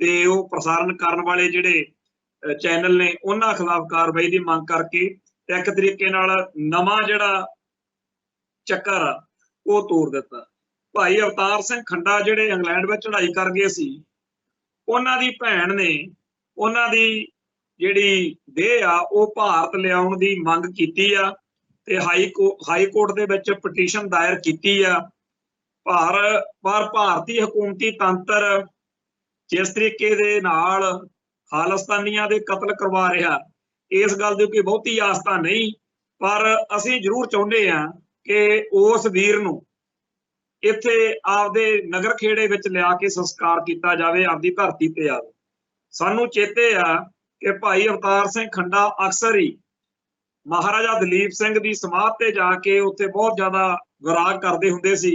ते ओह प्रसारण करन वाले जिहड़े चैनल ने उन्हां खिलाफ कार्रवाई की मांग करके एक तरीके नाल नवां जिहड़ा चक्कर आ वो तोड़ दिता। भाई अवतार सिंह खंडा जिहड़े इंग्लैंड में चढ़ाई कर गए सी, उन्हां दी भैण ने उन्हां दी जिहड़ी देह आ वो भारत लियाउण दी मंग कीती आ ते हाई कोर्ट दे विच पटीशन दायर कीती आ। पर भारती हुकूमती तंत्र जिस तरीके दे नाल खालिस्तानियां दे कतल करवा रहा, इस गल दी कोई बहुती आस्था नहीं, पर असीं जरूर चाहुंदे हां कि उस वीर नूं ਇੱਥੇ ਆਪਦੇ ਨਗਰ ਖੇੜੇ ਵਿੱਚ ਲਿਆ ਕੇ ਸੰਸਕਾਰ ਕੀਤਾ ਜਾਵੇ, ਆਪਦੀ ਧਰਤੀ ਤੇ ਆਵੇ। ਸਾਨੂੰ ਚੇਤੇ ਆ ਕਿ ਭਾਈ ਅਵਤਾਰ ਸਿੰਘ ਖੰਡਾ ਅਕਸਰ ਹੀ ਮਹਾਰਾਜਾ ਦਲੀਪ ਸਿੰਘ ਦੀ ਸਮਾਧ ਤੇ ਜਾ ਕੇ ਉੱਥੇ ਬਹੁਤ ਜ਼ਿਆਦਾ ਵਿਰਾਗ ਕਰਦੇ ਹੁੰਦੇ ਸੀ।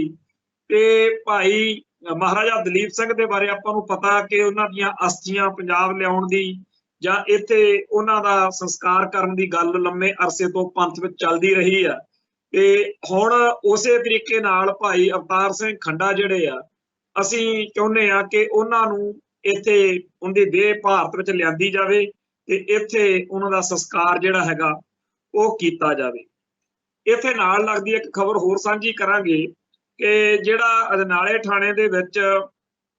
ਤੇ ਭਾਈ ਮਹਾਰਾਜਾ ਦਲੀਪ ਸਿੰਘ ਦੇ ਬਾਰੇ ਆਪਾਂ ਨੂੰ ਪਤਾ ਕਿ ਉਹਨਾਂ ਦੀਆਂ ਅਸਥੀਆਂ ਪੰਜਾਬ ਲਿਆਉਣ ਦੀ ਜਾਂ ਇੱਥੇ ਉਹਨਾਂ ਦਾ ਸੰਸਕਾਰ ਕਰਨ ਦੀ ਗੱਲ ਲੰਮੇ ਅਰਸੇ ਤੋਂ ਪੰਥ ਵਿੱਚ ਚੱਲਦੀ ਰਹੀ ਆ। ਤੇ ਹੁਣ ਉਸੇ ਤਰੀਕੇ ਨਾਲ ਭਾਈ ਅਵਤਾਰ ਸਿੰਘ ਖੰਡਾ ਜਿਹੜੇ ਆ, ਅਸੀਂ ਚਾਹੁੰਦੇ ਆ ਕਿ ਉਹਨਾਂ ਨੂੰ ਇੱਥੇ ਉਹਦੀ ਦੇਹ ਭਾਰਤ ਵਿੱਚ ਲਿਆਂਦੀ ਜਾਵੇ ਤੇ ਇੱਥੇ ਉਹਨਾਂ ਦਾ ਸੰਸਕਾਰ ਜਿਹੜਾ ਹੈਗਾ ਉਹ ਕੀਤਾ ਜਾਵੇ। ਇੱਥੇ ਨਾਲ ਲੱਗਦੀ ਇੱਕ ਖਬਰ ਹੋਰ ਸਾਂਝੀ ਕਰਾਂਗੇ ਕਿ ਜਿਹੜਾ ਅਜਨਾਲੇ ਥਾਣੇ ਦੇ ਵਿੱਚ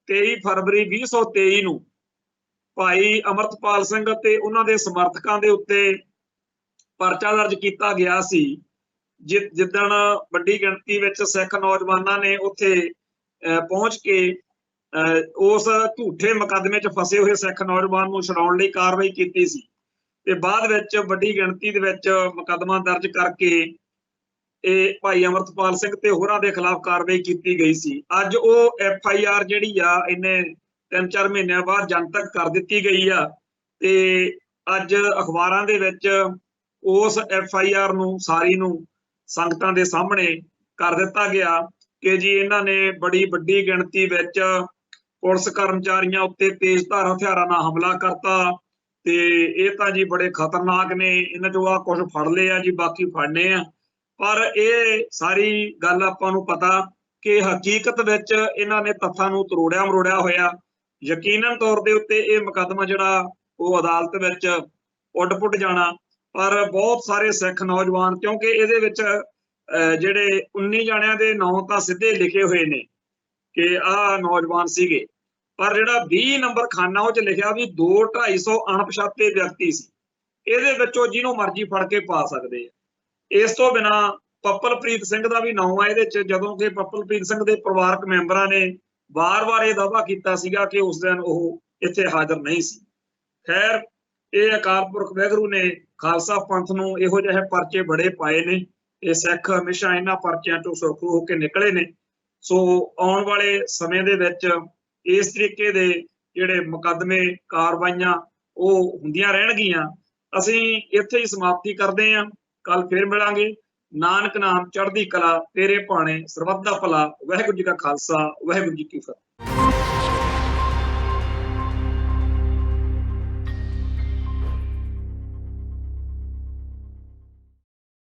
23 ਫਰਵਰੀ 2023 ਨੂੰ ਭਾਈ ਅਮਰਤਪਾਲ ਸਿੰਘ ਤੇ ਉਹਨਾਂ ਦੇ ਸਮਰਥਕਾਂ ਦੇ ਉੱਤੇ ਪਰਚਾ ਦਰਜ ਕੀਤਾ ਗਿਆ ਸੀ, ਜਿੱਦਣ ਵੱਡੀ ਗਿਣਤੀ ਵਿੱਚ ਸਿੱਖ ਨੌਜਵਾਨਾਂ ਨੇ ਉੱਥੇ ਪਹੁੰਚ ਕੇ ਉਸ ਝੂਠੇ ਮੁਕੱਦਮੇ 'ਚ ਫਸੇ ਹੋਏ ਸਿੱਖ ਨੌਜਵਾਨ ਨੂੰ ਛੁਡਾਉਣ ਲਈ ਕਾਰਵਾਈ ਕੀਤੀ ਸੀ। ਤੇ ਬਾਅਦ ਵਿੱਚ ਵੱਡੀ ਗਿਣਤੀ ਦੇ ਵਿੱਚ ਮੁਕੱਦਮਾ ਦਰਜ ਕਰਕੇ ਇਹ ਭਾਈ ਅਮਰਤਪਾਲ ਸਿੰਘ ਤੇ ਹੋਰਾਂ ਦੇ ਖਿਲਾਫ ਕਾਰਵਾਈ ਕੀਤੀ ਗਈ ਸੀ। ਅੱਜ ਉਹ FIR ਜਿਹੜੀ ਆ ਇਹਨੇ 3-4 ਮਹੀਨਿਆਂ ਬਾਅਦ ਜਨਤਕ ਕਰ ਦਿੱਤੀ ਗਈ ਆ ਤੇ ਅੱਜ ਅਖਬਾਰਾਂ ਦੇ ਵਿੱਚ ਉਸ FIR ਨੂੰ ਸਾਰੀ ਨੂੰ ਸੰਗਤਾਂ ਦੇ ਸਾਹਮਣੇ ਕਰ ਦਿੱਤਾ ਗਿਆ ਕਿ ਜੀ ਇਹਨਾਂ ਨੇ ਬੜੀ ਵੱਡੀ ਗਿਣਤੀ ਵਿੱਚ ਪੁਲਿਸ ਕਰਮਚਾਰੀਆਂ ਉੱਤੇ ਤੇਜ਼ਧਾਰ ਹਥਿਆਰਾਂ ਨਾਲ ਹਮਲਾ ਕਰਤਾ ਤੇ ਇਹ ਤਾਂ ਜੀ ਬੜੇ ਖਤਰਨਾਕ ਨੇ, ਇਹਨਾਂ ਚੋਂ ਆਹ ਕੁਝ ਫੜ ਲਏ ਆ ਜੀ, ਬਾਕੀ ਫੜਨੇ ਆ। ਪਰ ਇਹ ਸਾਰੀ ਗੱਲ ਆਪਾਂ ਨੂੰ ਪਤਾ ਕਿ ਹਕੀਕਤ ਵਿੱਚ ਇਹਨਾਂ ਨੇ ਤੱਥਾਂ ਨੂੰ ਤਰੋੜਿਆ ਮਰੋੜਿਆ ਹੋਇਆ। ਯਕੀਨਨ ਤੌਰ ਦੇ ਉੱਤੇ ਇਹ ਮੁਕੱਦਮਾ ਜਿਹੜਾ ਉਹ ਅਦਾਲਤ ਵਿੱਚ ਉੱਡ-ਪੁੱਡ ਜਾਣਾ, ਪਰ ਬਹੁਤ ਸਾਰੇ ਸਿੱਖ ਨੌਜਵਾਨ, ਕਿਉਂਕਿ ਇਹਦੇ ਵਿੱਚ ਜਿਹੜੇ 19 ਜਾਣਿਆਂ ਦੇ ਨਾਂ ਤਾਂ ਸਿੱਧੇ ਲਿਖੇ ਹੋਏ ਨੇ ਕਿ ਆਹ ਨੌਜਵਾਨ ਸੀਗੇ, ਪਰ ਜਿਹੜਾ 20 ਨੰਬਰ ਖਾਨਾ ਉਹ 'ਚ ਲਿਖਿਆ ਵੀ 200-250 ਅਣਪਛਾਤੇ ਵਿਅਕਤੀ ਸੀ। ਇਹਦੇ ਵਿੱਚੋਂ ਜਿਹਨੂੰ ਮਰਜ਼ੀ ਫੜ ਕੇ ਪਾ ਸਕਦੇ ਆ। ਇਸ ਤੋਂ ਬਿਨਾਂ ਪੱਪਲਪ੍ਰੀਤ ਸਿੰਘ ਦਾ ਵੀ ਨਾਂ ਆ ਇਹਦੇ 'ਚ, ਜਦੋਂ ਕਿ ਪੱਪਲਪ੍ਰੀਤ ਸਿੰਘ ਦੇ ਪਰਿਵਾਰਕ ਮੈਂਬਰਾਂ ਨੇ ਵਾਰ-ਵਾਰ ਇਹ ਦਾਅਵਾ ਕੀਤਾ ਸੀਗਾ ਕਿ ਉਸ ਦਿਨ ਉਹ ਇੱਥੇ ਹਾਜ਼ਰ ਨਹੀਂ ਸੀ। ਖੈਰ, ਇਹ ਅਕਾਲ ਪੁਰਖ ਵਾਹਿਗੁਰੂ ਨੇ ਖਾਲਸਾ ਪੰਥ ਨੂੰ ਇਹੋ ਜਿਹੇ ਪਰਚੇ ਬੜੇ ਪਾਏ ਨੇ, ਇਹ ਸਿੱਖ ਹਮੇਸ਼ਾ ਇਹਨਾਂ ਪਰਚਿਆਂ ਤੋਂ ਸੁਰੱਖਿਅਤ ਹੋ ਕੇ ਨਿਕਲੇ ਨੇ। ਸੋ ਆਉਣ ਵਾਲੇ ਸਮੇਂ ਦੇ ਵਿੱਚ ਇਸ ਤਰੀਕੇ ਦੇ ਜਿਹੜੇ ਮੁਕੱਦਮੇ, ਕਾਰਵਾਈਆਂ ਉਹ ਹੁੰਦੀਆਂ ਰਹਿਣਗੀਆਂ। ਅਸੀਂ ਇੱਥੇ ਹੀ ਸਮਾਪਤੀ ਕਰਦੇ ਹਾਂ, ਕੱਲ ਫਿਰ ਮਿਲਾਂਗੇ। ਨਾਨਕ ਨਾਮ ਚੜ੍ਹਦੀ ਕਲਾ, ਤੇਰੇ ਭਾਣੇ ਸਰਬੱਤ ਦਾ ਭਲਾ। ਵਾਹਿਗੁਰੂ ਜੀ ਕਾ ਖਾਲਸਾ, ਵਾਹਿਗੁਰੂ ਜੀ ਕੀ ਫਤਿਹ।